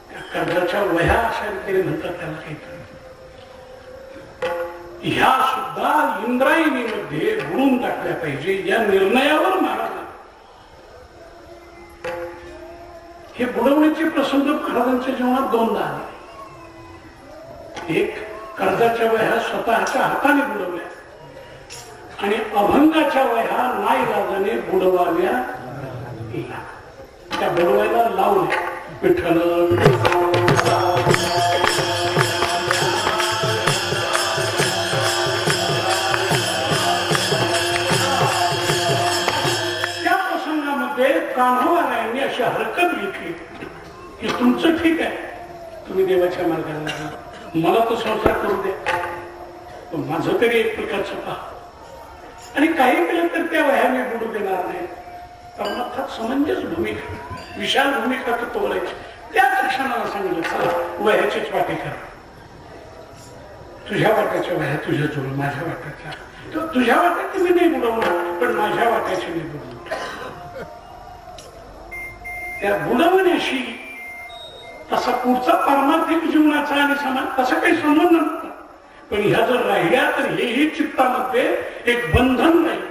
त्या कर्जाच्या वह्या अशा रीतीने म्हणतात त्याला काहीतरी, ह्या सुद्धा इंद्रायणीमध्ये बुडून टाकल्या पाहिजे. या निर्णयावर महाराज हे बुडवण्याचे प्रसंग महाराजांच्या जीवनात दोनदा आले. एक कर्जाच्या वह्या स्वतःच्या हाताने बुडवल्या आणि अभंगाच्या वह्या नाईलाजाने बुडवाव्या, त्या बुडवायला लावल्या. विठ्ठल त्या प्रसंगामध्ये कान्होबारायांनी अशी हरकत घेतली की तुमचं ठीक आहे, तुम्ही देवाच्या मार्गाला जा, मला तो संसार करू द्या, माझं तरी एक प्रकारचं पहा. आणि काही केलं तर त्या वह्याने बुडू देणार नाही. कारण अर्थात समंजस भूमिका, विशाल भूमिका तो बोलायची. त्याच क्षणाला सांगितलं चला वह्याचीच वाटे करा, तुझ्या वाट्याच्या वह्या तुझ्या जोड, माझ्या वाट्याच्या, तुझ्या वाट्यात तुम्ही नाही बुडवणार पण माझ्या वाट्याची नाही बुडवणार. त्या बुडवण्याशी तसा पुढचा पारमार्थिक जीवनाचा आणि समाज तसा काही संबंध नव्हता. पण ह्या जर राहिल्या तर हेही चित्तामध्ये एक बंधन राहील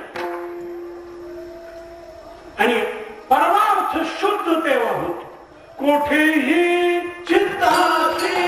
आणि परमार्थ शुद्ध तेव्हा होतो. कोठेही चित्ताची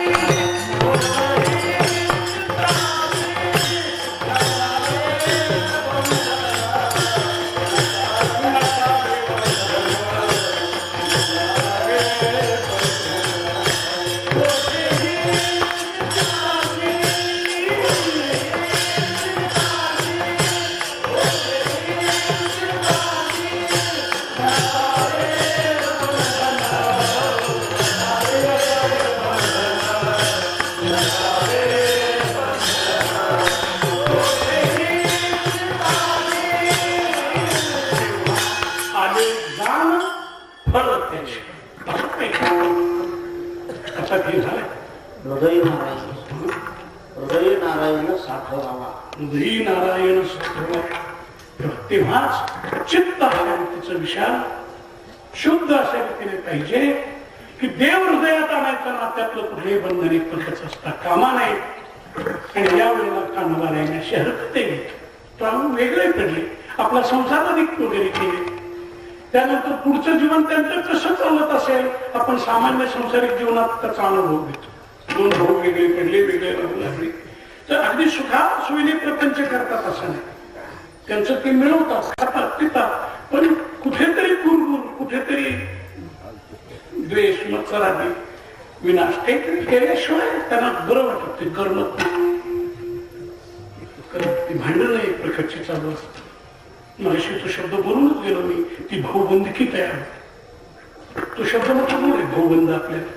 तेव्हाच चित्त अशा रीतीचं विशाल शुद्ध अशा रीतीने पाहिजे की देव हृदयात आणायचं नात्यातलं कुठलेही बंधन एक पद्धत असता कामा नाही. आणि या वेळेला कामाला राहण्याची हरकत आहे. वेगळे पडले, आपला संसार अधिक वगैरे केले. त्यानंतर पुढचं जीवन त्यांचं कसं चालत असेल, आपण सामान्य संसारिक जीवनात त्याचा अनुभव घेतो. दोन भाऊ वेगळे पडले, वेगळे राहू लागले तर अगदी सुखात सोयीने प्रपंच करतात असं नाही. त्यांचं ते मिळवतात, खातात, पितात, पण कुठेतरी कुरबुर, कुठेतरी द्वेष, मत्सरादी, विनाश काहीतरी केल्याशिवाय त्यांना बरं वाटत ते करमत नाही. ती भांडण एक प्रकारची चालू असते. मगाशी तो शब्द बोलूनच गेलो मी, ती भाऊबंदकी तयार होते. तो शब्द मोठा बोल आहे, भाऊबंद आपल्याला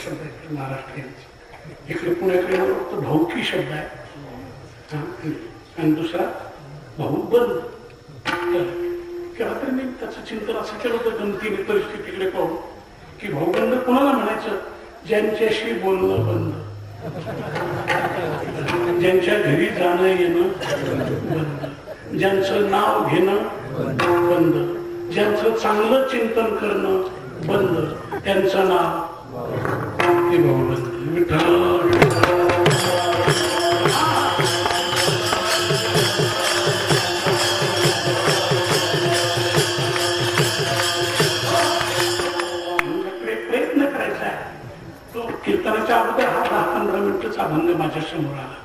शब्द आहे महाराष्ट्रीयांचा. इकडे पुण्याकडे फक्त भाऊकी शब्द आहे आणि दुसरा भाऊबंद. केव्हा तरी मी त्याचं चिंतन असं केलं होतं गमतीने परिस्थितीकडे पाहून की भाऊबंद कोणाला म्हणायचं, ज्यांच्याशी बोलणं बंद, ज्यांच्या घरी जाणं येणं बंद, ज्यांचं नाव घेणं बंद, ज्यांचं चांगलं चिंतन करणं बंद, त्यांचं नाव ते भाऊबंद. प्रयत्न करायचा आहे. तो कीर्तनाच्या अगोदर हा 10-15 मिनिटचा अभंग माझ्या समोर आला.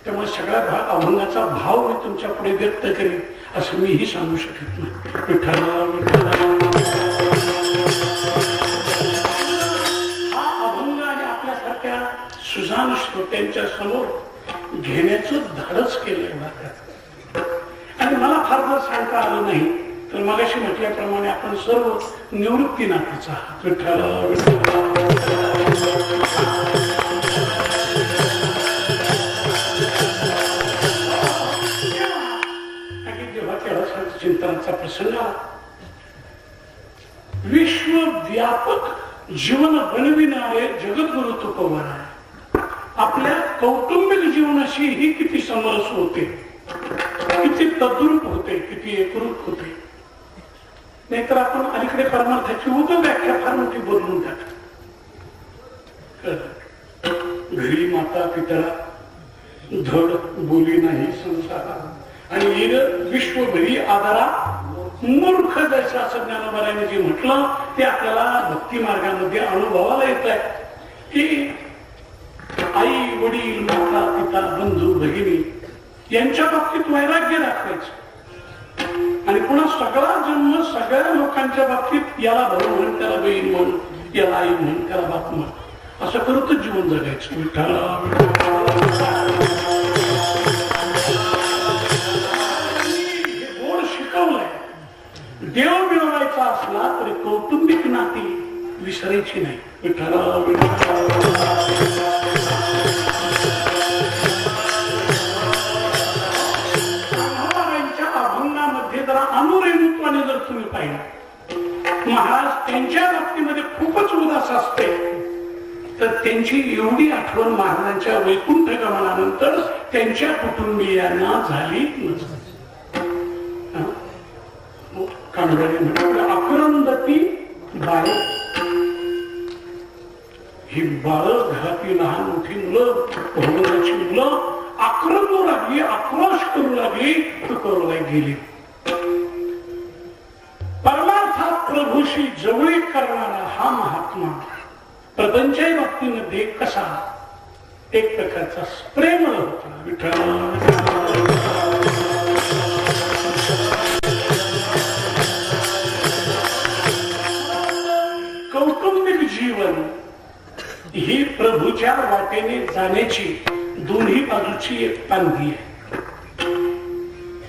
त्यामुळे सगळ्या अभंगाचा भाव मी तुमच्या पुढे व्यक्त करेन असं मीही सांगू शकत नाही. विठ्ठला विठ्ठला हा अभंग आणि आपल्यासारख्या सुजाण श्रोत्यांच्या समोर घेण्याचं धाडस केलं. आणि मला फार फार सांगता आलं नाही तर मगाशी म्हटल्याप्रमाणे आपण सर्व निवृत्ती नातीचा आहात. विठ्ठला चिंतनाचा प्रसंग विश्वव्यापक जीवन बनविणारे जगद्गुरु तुकोबार आहे. आपल्या कौटुंबिक जीवनाशी ही किती समरस होते, किती तद्रूप होते, किती एकरूप होते. नाहीतर आपण अलीकडे परमार्थाची उदय व्याख्या फार मोठी बदलून टाकतो. घरी माता पिता धड बोली नाही संसारा आणि विश्वभरी आधारा मूर्ख जैसा असं ज्ञानोबाराने जे म्हटलं ते आपल्याला भक्ती मार्गामध्ये अनुभवाला येत आहे की आई वडील माता पिता बंधू भगिनी यांच्या बाबतीत वैराग्य दाखवायचं आणि पुन्हा सगळा जन्म सगळ्या लोकांच्या बाबतीत याला भाऊ म्हण, त्याला बहीण म्हण, याला आई म्हण, त्याला बाप म्हण असं करतच जीवन जगायचं. देव मिळवायचा असला तरी कौटुंबिक नाती विसरायची नाही. महाराजांच्या अभंगामध्ये जरा अनुरेणुत्वाने जर तुम्ही पाहिलं, महाराज त्यांच्या बाबतीमध्ये खूपच उदास असते तर त्यांची एवढी आठवण महाराजांच्या वैकुंठ गमनानंतर त्यांच्या कुटुंबियांना झाली नसते. अकरंदती बाळे, ही बाळ घरातली लहान मोठी मुलं, भगवानाची मुलं आक्रमू लागली, आक्रोश करू लागली, तुकोबाला गेली. परमार्थात प्रभूशी जवळीक करणारा हा महात्मा प्रपंचाच्या बाबतीमध्ये कसा एक प्रकारचा प्रेमळ होता. विठ्ठल कौटुंबिक जीवन ही प्रभूच्या वाटेने जाण्याची दोन्ही बाजूची एक पांधी आहे.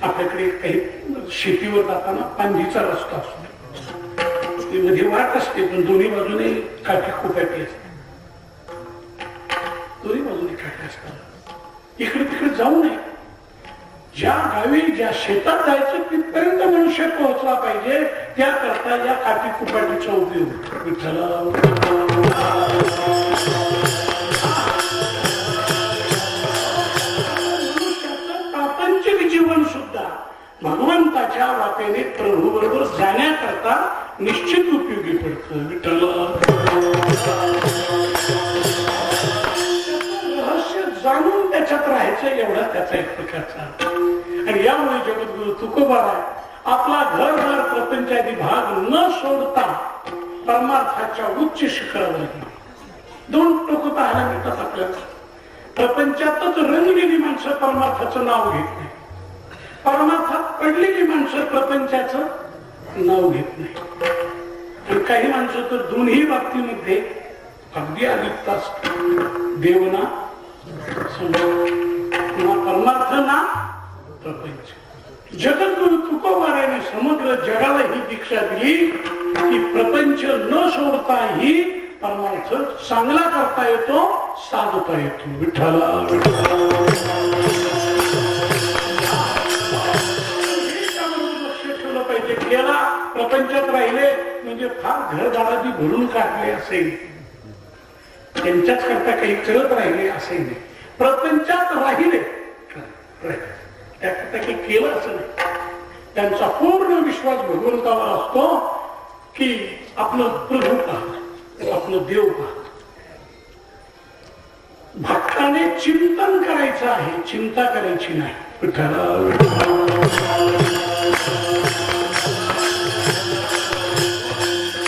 आपल्याकडे काही शेतीवर जाताना पांधीचा रस्ता असतो, ते मध्ये वाट असते पण दोन्ही बाजूने काठी खोपाटी असते, दोन्ही बाजूने काठी असतात. इकडे तिकडे जाऊ नये. ज्या गावी ज्या शेतात जायचं तिथपर्यंत मनुष्य पोहोचला पाहिजे त्याकरता या काठी कुपाटीचा उपयोग. मनुष्याचं प्रापंचिक जीवन सुद्धा भगवंताच्या वाटेने प्रभू बरोबर जाण्याकरता निश्चित उपयोगी पडतं. विठ्ठल रहस्य जाणून त्याच्यात राहायचं एवढा त्याचा एक प्रकारचा. आणि यामुळे जगद्गुरु तुकोबाराय आपला घर प्रपंचादी भाग न सोडता परमार्थाच्या उच्च शिखरावर गेले. दोन टोक पाहायला मिळतात आपल्याला. प्रपंचातच रंगलेली माणसं परमार्थाचं नाव घेत नाही, परमार्थात पडलेली माणसं प्रपंचाचं नाव घेत नाही. आणि काही माणसं तर दोन्ही बाबतीमध्ये अगदी अलिप्त असतात. देवना परमार्थ ना प्रपंच. जगद्गुरु तुकोबाराने समग्र जगाला ही दीक्षा दिली की प्रपंच न सोडताही परमार्थ चांगला करता येतो, साधता येतो. विठ्ठला लक्ष ठेवलं पाहिजे. केला प्रपंचात राहिले म्हणजे फार घरदाराची भरून काढले असेल, त्यांच्याच करता काही करत राहिले असे नाही. प्रपंचात राहिले त्याकरता काही केलं असं नाही. त्यांचा पूर्ण विश्वास भगवंतावर असतो की आपलं प्रभू पाहत, आपलं देव पाहत. भक्ताने चिंतन करायचं आहे, चिंता करायची नाही.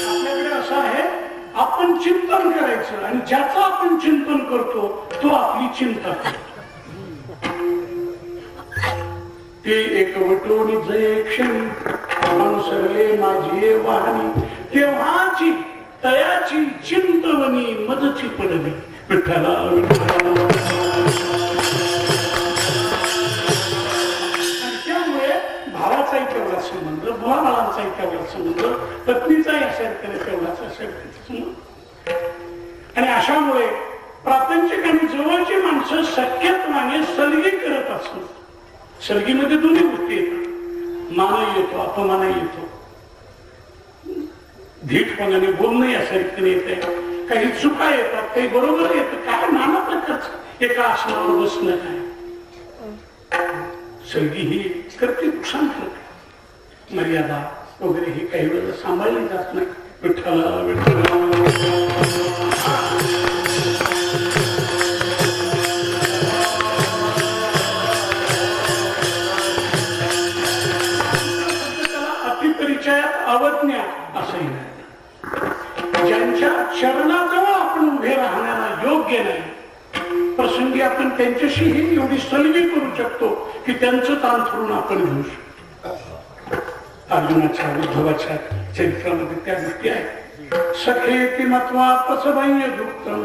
आपल्याकडे असं आहे, आपण चिंतन करायचं आणि ज्याचं आपण चिंतन करतो तो आपली चिंता करतो. ते एकवटोनी जय क्षणी अनुसरले माझी वाहनी, तेव्हाची तयाची चिंतवनी मदची पडली. विठ्ठला त्यामुळे भावाचाही तेवढा संबंध, मुलाबाळांचाही तेवढा संबंध, पत्नीचाही असेल तेवढाच असेल. आणि अशामुळे प्रापंचिक आणि जवळची माणसं सख्यत्वाने सलगी करत असतात. सलगीमध्ये दोन्ही गोष्टी येतात. मानही येतो, अपमानही येतो, धीटपणाने बोलणं यासारखं येते, काही चुका येतात, काही बरोबर येतं. काय नाना प्रकारचं एका आसनावर बसणं काय. सलगी ही करते, नुकसान करते. मर्यादा वगैरे ही काही वेळेला सांभाळली जात नाही. विठ्ठला विठ्ठला अवज्ञा असंही नाही. ज्यांच्या चरणाजवळ आपण उभे राहण्याला योग्य नाही, प्रसंगी आपण त्यांच्याशीही एवढी सलगी करू शकतो की त्यांचं ताण थरून आपण घेऊ शकतो. अर्जुनाच्या उद्धवाच्या चरित्रामध्ये त्या गोष्टी आहेत. सखेती मत्वा पसभय दुःखम,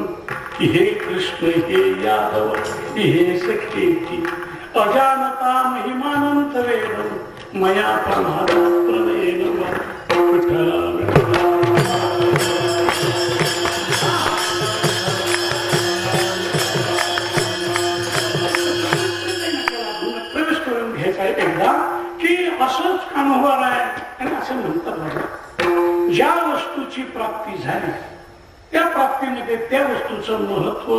हे कृष्ण हे यादव हे सखेती अजानता महिमानंत वेद मया प्रमादात प्रणयेन प्रवेश करून घ्यायचा एकदा की असंच अनुभव आहे. आणि असं म्हणतात, ज्या वस्तूची प्राप्ती झाली त्या प्राप्तीमध्ये त्या वस्तूचं महत्व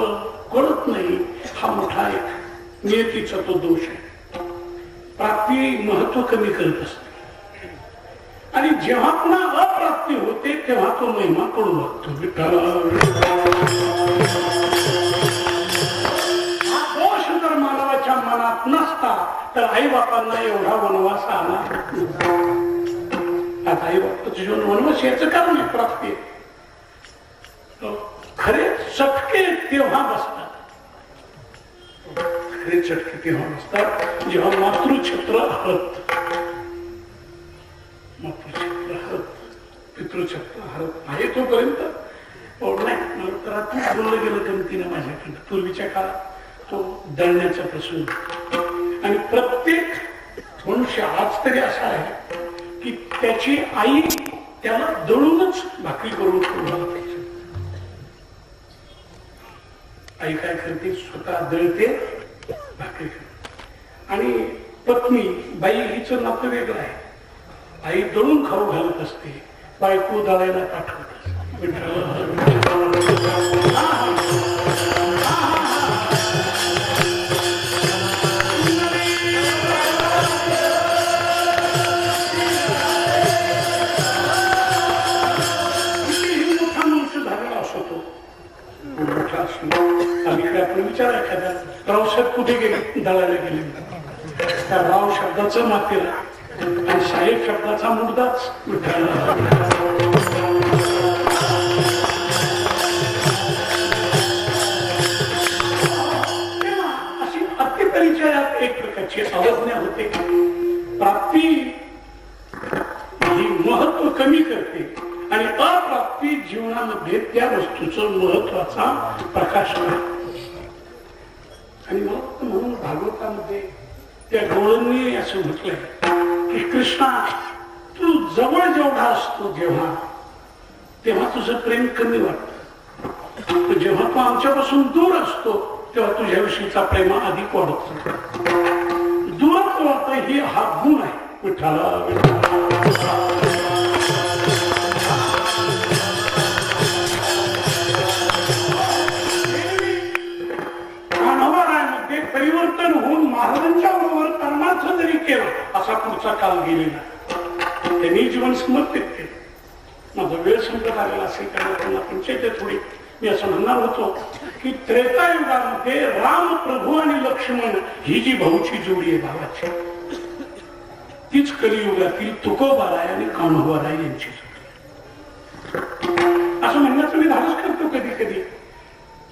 कळत नाही. हा मोठा एक नियतीचा तो दोष आहे. प्राप्ती महत्व कमी करत असते आणि जेव्हा पुन्हा अप्राप्ती होते तेव्हा तो महिमा कळू लागतो. हा दोष जर मानवाच्या मनात नसता तर आई बापांना एवढा वनवास आला. आता आई बापाचं जीवन वनवास याचं कारण आहे प्राप्ती. खरे चटके तेव्हा बसतात, खरे चटके तेव्हा बसतात जेव्हा मातृछत्र हरत, मातृछत्र हरत, पितृछत्र हरत आहे तोपर्यंत नाही. तर बोललं गेलं गमतीनं माझ्याकडं पूर्वीच्या काळात तो दळण्याचा प्रसंग. आणि प्रत्येक मनुष्य आज तरी असा आहे की त्याची आई त्याला दळूनच भाकरी करून ठेवणार. आई काय करते, स्वतः दळते, भाकरी करते. आणि पत्नी बाई हिचं नातं वेगळं आहे. आई दळून खाऊ घालत असते, बायको दळायला पाठवत असते. दळायला गेले. त्या राव शब्दाचं मातेला आणि साहेब शब्दाचा मुद्दाच अशी अत्यपरिचयात एक प्रकारची अवज्ञा होते. प्राप्ती ही महत्व कमी करते आणि अप्राप्ती जीवनामध्ये त्या वस्तूचं महत्वाचा प्रकाश करते. आणि म्हणून भागवतामध्ये त्या गवळणीने असं म्हटलंय की कृष्णा, तू जवळ जेवढा असतो तेव्हा तुझं प्रेम कमी वाटतं. जेव्हा तू आमच्यापासून दूर असतो तेव्हा तुझ्याविषयीचा प्रेम अधिक वाढतो. दूरच वाटतं ही हा गुण आहे. विठ्ठला परिवर्तन होऊन महाराजांच्या बरोबर कर्मार्थ जरी केला असा पुढचा काल गेलेला. त्यांनी जीवन समर्पित केलं. माझा वेळ संपत आलेला असेल कारण त्यांना पंचायत थोडी मी असं म्हणणार होतो की त्रेतायुगामध्ये राम, प्रभू आणि लक्ष्मण ही जी भाऊची जोडी आहे भावाची, तीच कलियुगातील तुकोबाराय आणि कान्होबाराय यांची जोडी. असं म्हणण्याचं मी धाडस करतो कधी कधी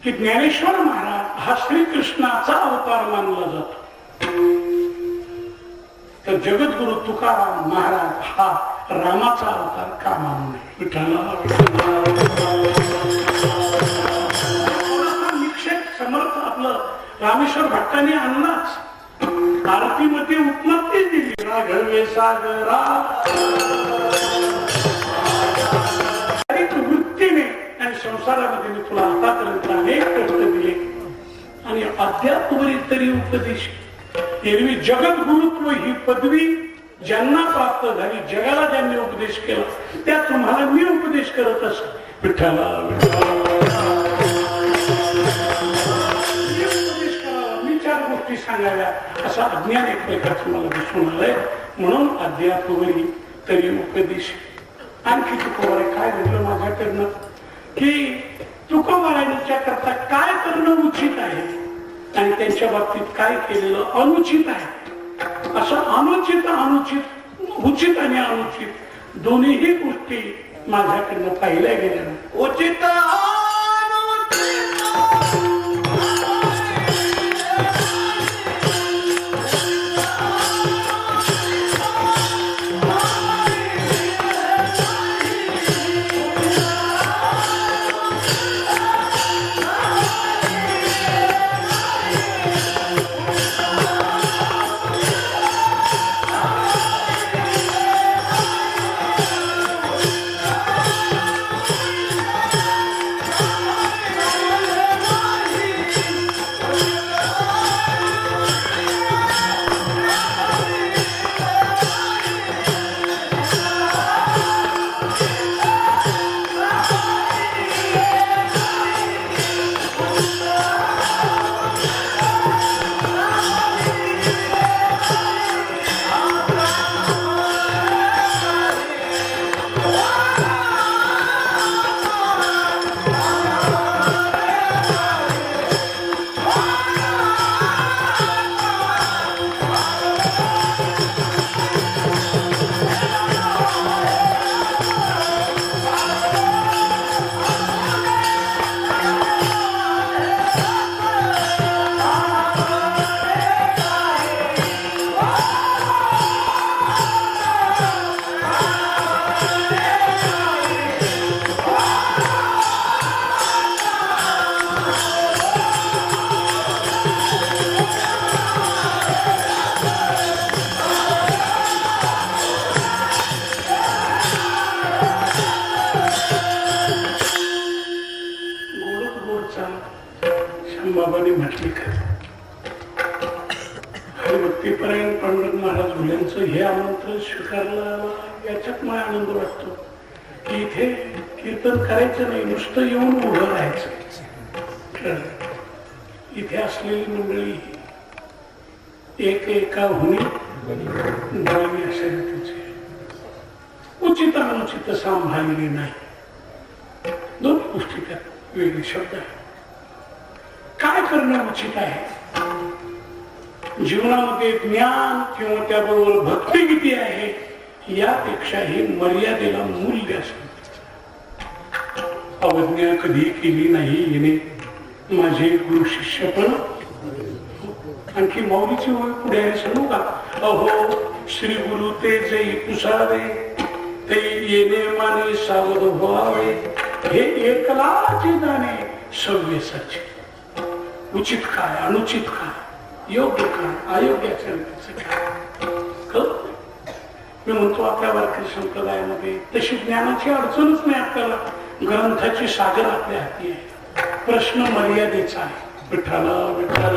की ज्ञानेश्वर महाराज हा श्रीकृष्णाचा अवतार मानला जातो, तर जगद्गुरु तुकाराम महाराज हा रामाचा अवतार का मानू नये. निक्षेप समर्थ आपलं रामेश्वर भट्टाने आणलाच. आरतीमध्ये उपलब्धी दिली. राघवे सागरा वृत्तीने आणि संसारामध्ये मी तुला आतापर्यंत अनेक कष्ट दिले आणि अध्यात्मवरील तरी उपदेश. एरवी जगद्गुरुत्व ही पदवी ज्यांना प्राप्त झाली, जगाला ज्यांनी उपदेश केला त्या तुम्हाला मी उपदेश करत असतो. विठ्ठला उपदेश करावा, मी 4 गोष्टी सांगाव्या असा अज्ञान एक प्रकारचं मला दिसून आलंय. म्हणून अध्यात्मवरील तरी उपदेश. आणखी तुकोबाराय काय घडलं माझ्याकडनं की तुकोबारायांच्या करता काय करणं उचित आहे आणि त्यांच्या बाबतीत काय केलेलं अनुचित आहे. असं अनुचित उचित आणि अनुचित दोन्हीही गोष्टी माझ्याकडनं पाहिल्या गेल्या. उचित बाबांनी म्हटली हरिभक्तीपरायण पांडुरंग महाराज मुलांचं हे आमंत्रण स्वीकारलं. याच्यात मला आनंद वाटतो की इथे कीर्तन करायचं नाही, नुसतं येऊन उभं राहायचं. इथे असलेली मंडळी एका हुनी बळी असेल तुझे उचित अनुचित सांभाळलेली नाही. 2 गोष्टी त्यात वेगळे शब्द आहे. काय करणं उचित आहे जीवनामध्ये ज्ञान किंवा त्याबरोबर भक्ती किती आहे यापेक्षाही मर्यादेला मूल्य असेल. अवज्ञा कधी केली नाही हिने माझे गुरु शिष्य पण. आणखी माऊलीची ओळ पुढे आहे सांगू का. अहो श्री गुरु ते जे पुसावे ते येणे माने सावध व्हावे हे एकलाचे जाणे सव्यसाचे. उचित काय अनुचित काय योग्य काय अयोग्याचं काय मी म्हणतो. आपल्या वारकरी संप्रदायामध्ये तशी ज्ञानाची अडचणच नाही. आपल्याला ग्रंथाची सागर आपल्या हाती आहे. प्रश्न मर्यादेचा आहे. विठ्ठला विठ्ठला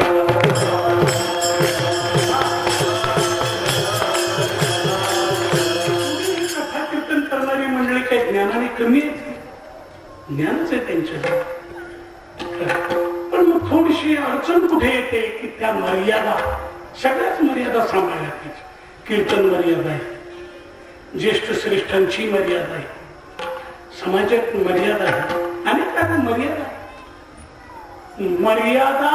कथा कीर्तन करणारी मंडळी काही ज्ञानाने कमी आहे. ज्ञानच आहे त्यांच्या. पण मग थोडीशी अडचण कुठे येते की त्या मर्यादा सगळ्याच मर्यादा सांभाळल्या पाहिजे. कीर्तन मर्यादा आहे, ज्येष्ठ श्रेष्ठांची मर्यादा आहे, समाजात मर्यादा आहे, अनेक काही मर्यादा. मर्यादा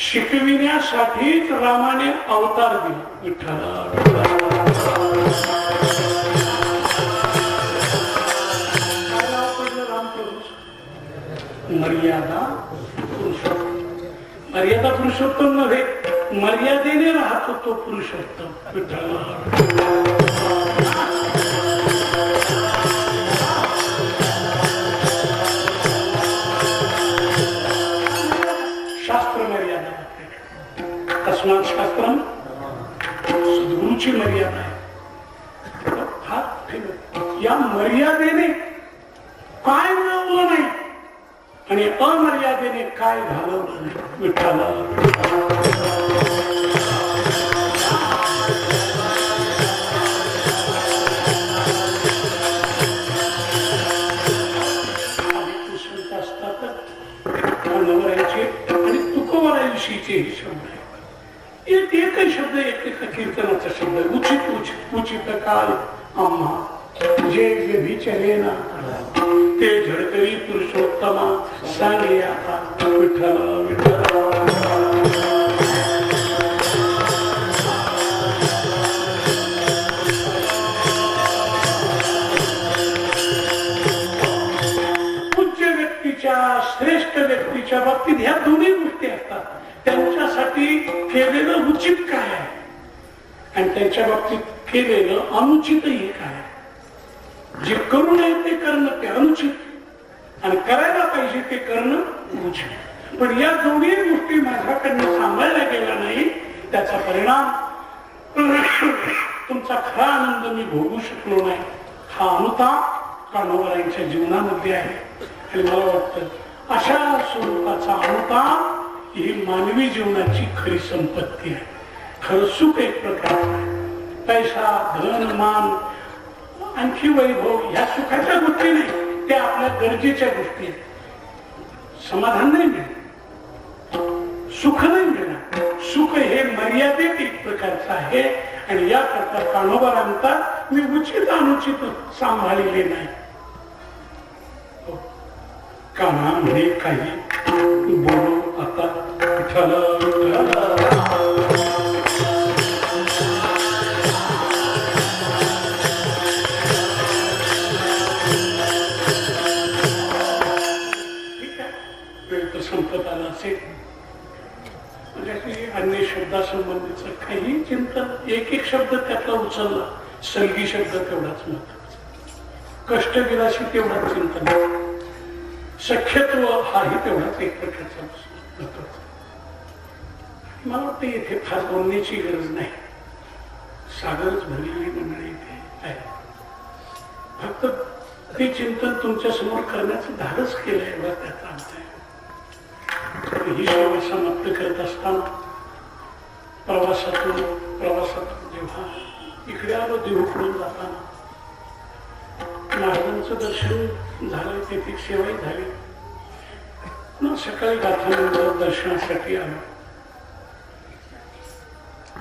शिकविण्यासाठीच रामाने अवतार दिला. विठ्ठला मर्यादा पुरुषोत्तम. मर्यादा पुरुषोत्तम नव्हे, मर्यादेने राहतो तो पुरुषोत्तम. शास्त्र मर्यादा तस्मात् शास्त्रम सद्गुरूची मर्यादा आहे. या मर्यादेने काय मिळवलं नाही आणि अमर्यादेने काय घालवलं नाही. विठ्ठला आणि तुकोबराविषयीचे हे शब्द आहे. एकही शब्द एक कीर्तनाचा शब्द आहे. उचित उचित उचित काल आम्हा जे व्यभिचरे ना ते झडकरी पुरुषोत्तमा सांगे आता. विठ्ठला विठ्ठला पूज्य व्यक्तीच्या श्रेष्ठ व्यक्तीच्या बाबतीत ह्या दोन्ही गोष्टी असतात. त्यांच्यासाठी केलेलं उचित काय आहे आणि त्यांच्या बाबतीत केलेलं अनुचितही काय आहे. जे करू नये ते करणं ते अनुचित आणि करायला पाहिजे ते करणं उचित. पण या दोन्ही गोष्टी माझ्याकडनं सांभाळल्या गेल्या नाही त्याचा परिणाम तुमचा खरा आनंद मी भोगू शकलो नाही. हा अनुताप कान्होबरायांच्या जीवनामध्ये आहे. आणि मला वाटतं अशा स्वरूपाचा अनुताप ही मानवी जीवनाची खरी संपत्ती आहे. खरं सुख एक प्रकारचं आहे. पैसा धन मान आणखी वैभव ह्या सुखाच्या गोष्टी नाही, त्या आपल्या गरजेच्या गोष्टी आहेत. समाधान नाही मिळणार, सुख नाही मिळणार. सुख हे मर्यादित एक प्रकारचं आहे आणि या प्रकार कान्होबरांचा मी उचित अनुचित सांभाळलेले नाही. कान्हा म्हणे काही बोलू आता. विठ्ठला संपत आला असेल म्हणजे अन्य शब्दासंबंधीचं काही चिंतन एक एक शब्द त्यातला उचलला. सलगी शब्द तेवढाच महत्वाचा, कष्टविलासी तेवढाच चिंतन, सख्यत्व हाही तेवढाच एक प्रकारचा महत्वाचा. मला वाटतं इथे फार बोलण्याची गरज नाही. सागरच भरलेली मंडळी इथे आहे. फक्त ते चिंतन तुमच्या समोर करण्याचं धाडस केलंय एवढा त्याचा अर्थ आहे. ही सेवा समाप्त करत असताना प्रवासातून जेव्हा इकडे आलो देहूकडून जाताना महाराजांचं दर्शन झालं. तेथे सेवाही झाली. मग सकाळी गाथानंतर दर्शनासाठी आलो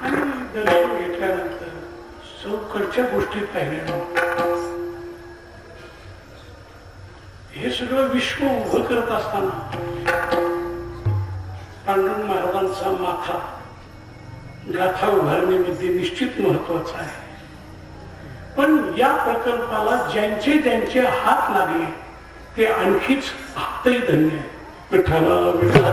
आणि दर्शन घेतल्यानंतर चौकडच्या गोष्टी पाहिल्या. हे सगळं विश्व उभं करत असताना पांडुरंग महाराजांचा माथा गाथा उभारणीमध्ये निश्चित महत्वाचा आहे. पण या प्रकल्पाला ज्यांचे ज्यांचे हात लागले ते आणखीच हातही धन्य आहे. विठ्ठला विठ्ठला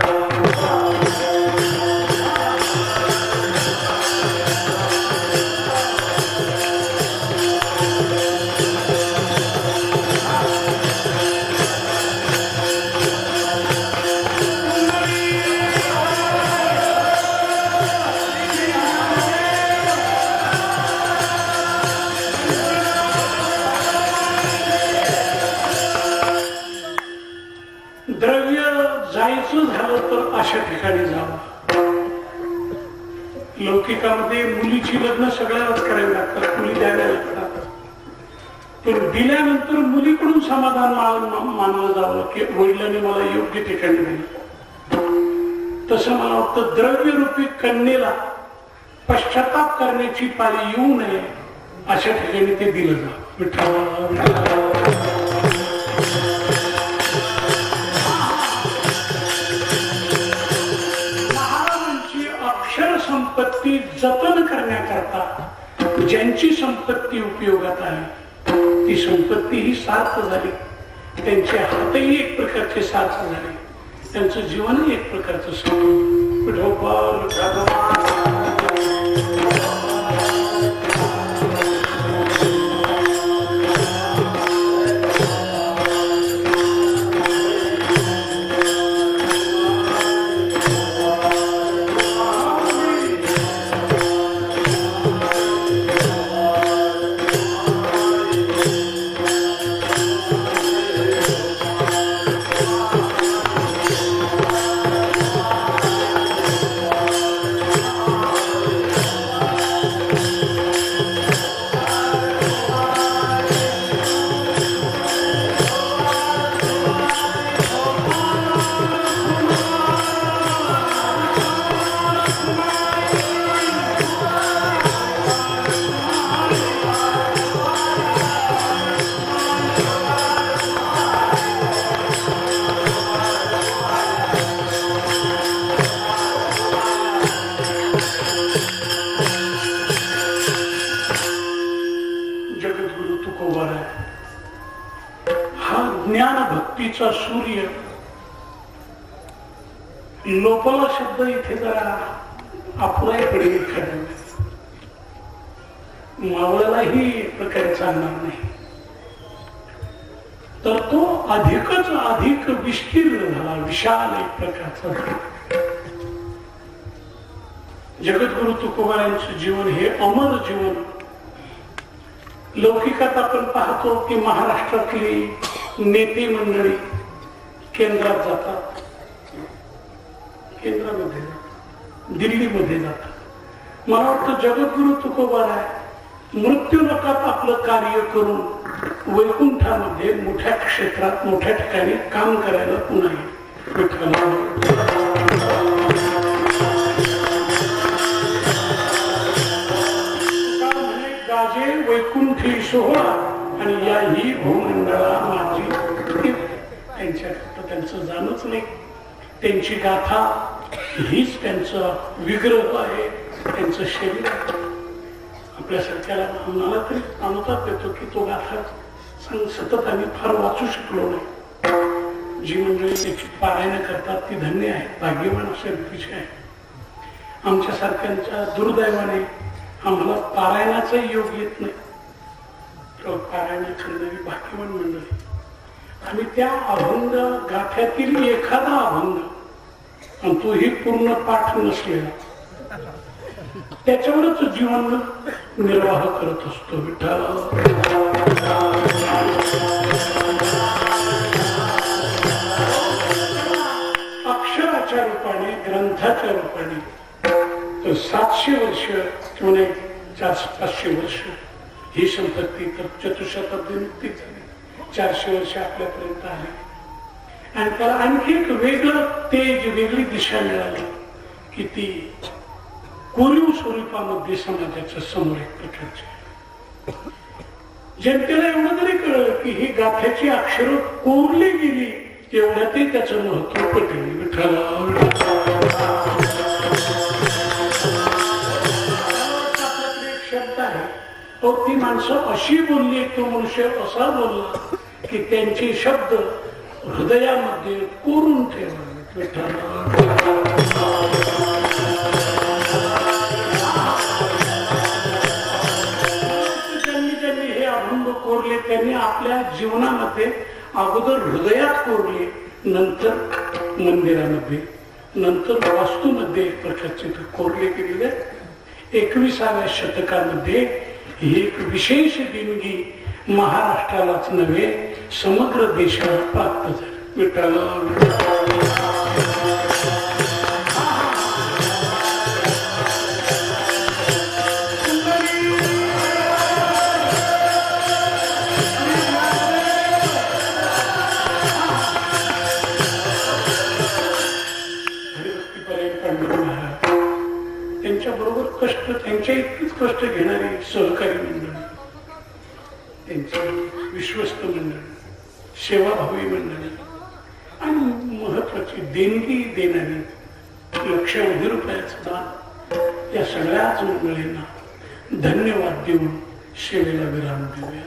अशा ठिकाणी जावं. लौकिकामध्ये मुलीची लग्न सगळ्यालाच करावी लागतात, मुली द्याव्या लागतात. पण दिल्यानंतर मुलीकडून समाधान मानलं जावं की वडिलांनी मला योग्य ठिकाणी दिलं. तसं मला वाटतं द्रव्यरूपी कन्येला पश्चाताप करण्याची पाळी येऊ नये अशा ठिकाणी ते दिलं जावं. विठ्ठला संपत्ती जतन करण्याकरता ज्यांची संपत्ती उपयोगात आली ती संपत्ती ही सार्थ झाली. त्यांचे हातही एक प्रकारचे सार्थ झाले, त्यांचं जीवनही एक प्रकारचं सुख. सूर्य लोपला शब्द इथे जरा अपुराही पडेल. मावळालाही प्रकारे चालणार नाही, तर तो अधिकच अधिक विस्तीर्ण झाला, विशाल एक प्रकारचा. जगद्गुरु तुकोबारांचं जीवन हे अमर जीवन. लौकिकात आपण पाहतो की महाराष्ट्रातली नेते मंडळी केंद्रात जातात, केंद्रामध्ये जातात, दिल्लीमध्ये जातात. मला वाटतं जगद्गुरु तुकोबाराय मृत्यू लोकात आपलं कार्य करून वैकुंठामध्ये मोठ्या क्षेत्रात मोठ्या ठिकाणी काम करायला पुन्हा गाजे वैकुंठी सोहळा आणि या ही भूमंडळा माझी. त्यांचं जाणच नाही. त्यांची गाथा हीच त्यांचं विग्रह आहे, त्यांचं शरीर आहे. आपल्यासारख्याला आम्हाला तरी अनुताप येतो की तो गाथा सतत आम्ही फार वाचू शकलो नाही. जी मंडळी त्याची पारायण करतात ती धन्य आहे, भाग्यवान असे विषय आहे. आमच्यासारख्यांच्या दुर्दैवाने आम्हाला पारायणाचा योग येत नाही. पारायण करणारी भाग्यवान मंडळी. आम्ही त्या अभंग गाथ्यातील एखादा अभंग आणि तोही पूर्ण पाठ नसलेला त्याच्यावरच जीवन निर्वाह करत असतो. विठ्ठल अक्षराच्या रूपाने ग्रंथाच्या रूपाने 700 वर्ष किंवा 400-500 वर्ष ही संपत्ती तर चतुशताब्दी नुकतीच झाली. 400 वर्ष आपल्यापर्यंत आले आणि त्याला आणखी एक वेगळं तेज, वेगळी दिशा मिळाली की ती कोरीव स्वरूपामध्ये समाजाच्या समोर एक प्रकारची. जनतेला एवढं तरी कळलं की ही गाथ्याची अक्षरं कोरली गेली, एवढ्यातही त्याचं महत्व पटेल. विठ्ठल तो ती माणसं अशी बोलली, तो मनुष्य असा बोलला की त्यांचे शब्द हृदयामध्ये कोरून ठेवले. ज्यांनी हे अभंग कोरले त्यांनी आपल्या जीवनामध्ये अगोदर हृदयात कोरले, नंतर मंदिरामध्ये, नंतर वास्तूमध्ये प्रकाशित कोरले गेलेले. 21व्या शतकामध्ये ही एक विशेष देणगी महाराष्ट्रालाच नव्हे समग्र देशाला प्राप्त झाली. विठ्ठल त्यांच्या बरोबर कष्ट, त्यांच्या इतकीच कष्ट घेणारी सहकारी मंडळी, त्यांची विश्वस्त मंडळी, सेवाभावी मंडळी आणि महत्वाची देणगी देणारी लक्षावधी रुपयाचं दान, या सगळ्याच मंडळींना धन्यवाद देऊन सेवेला विराम देऊया.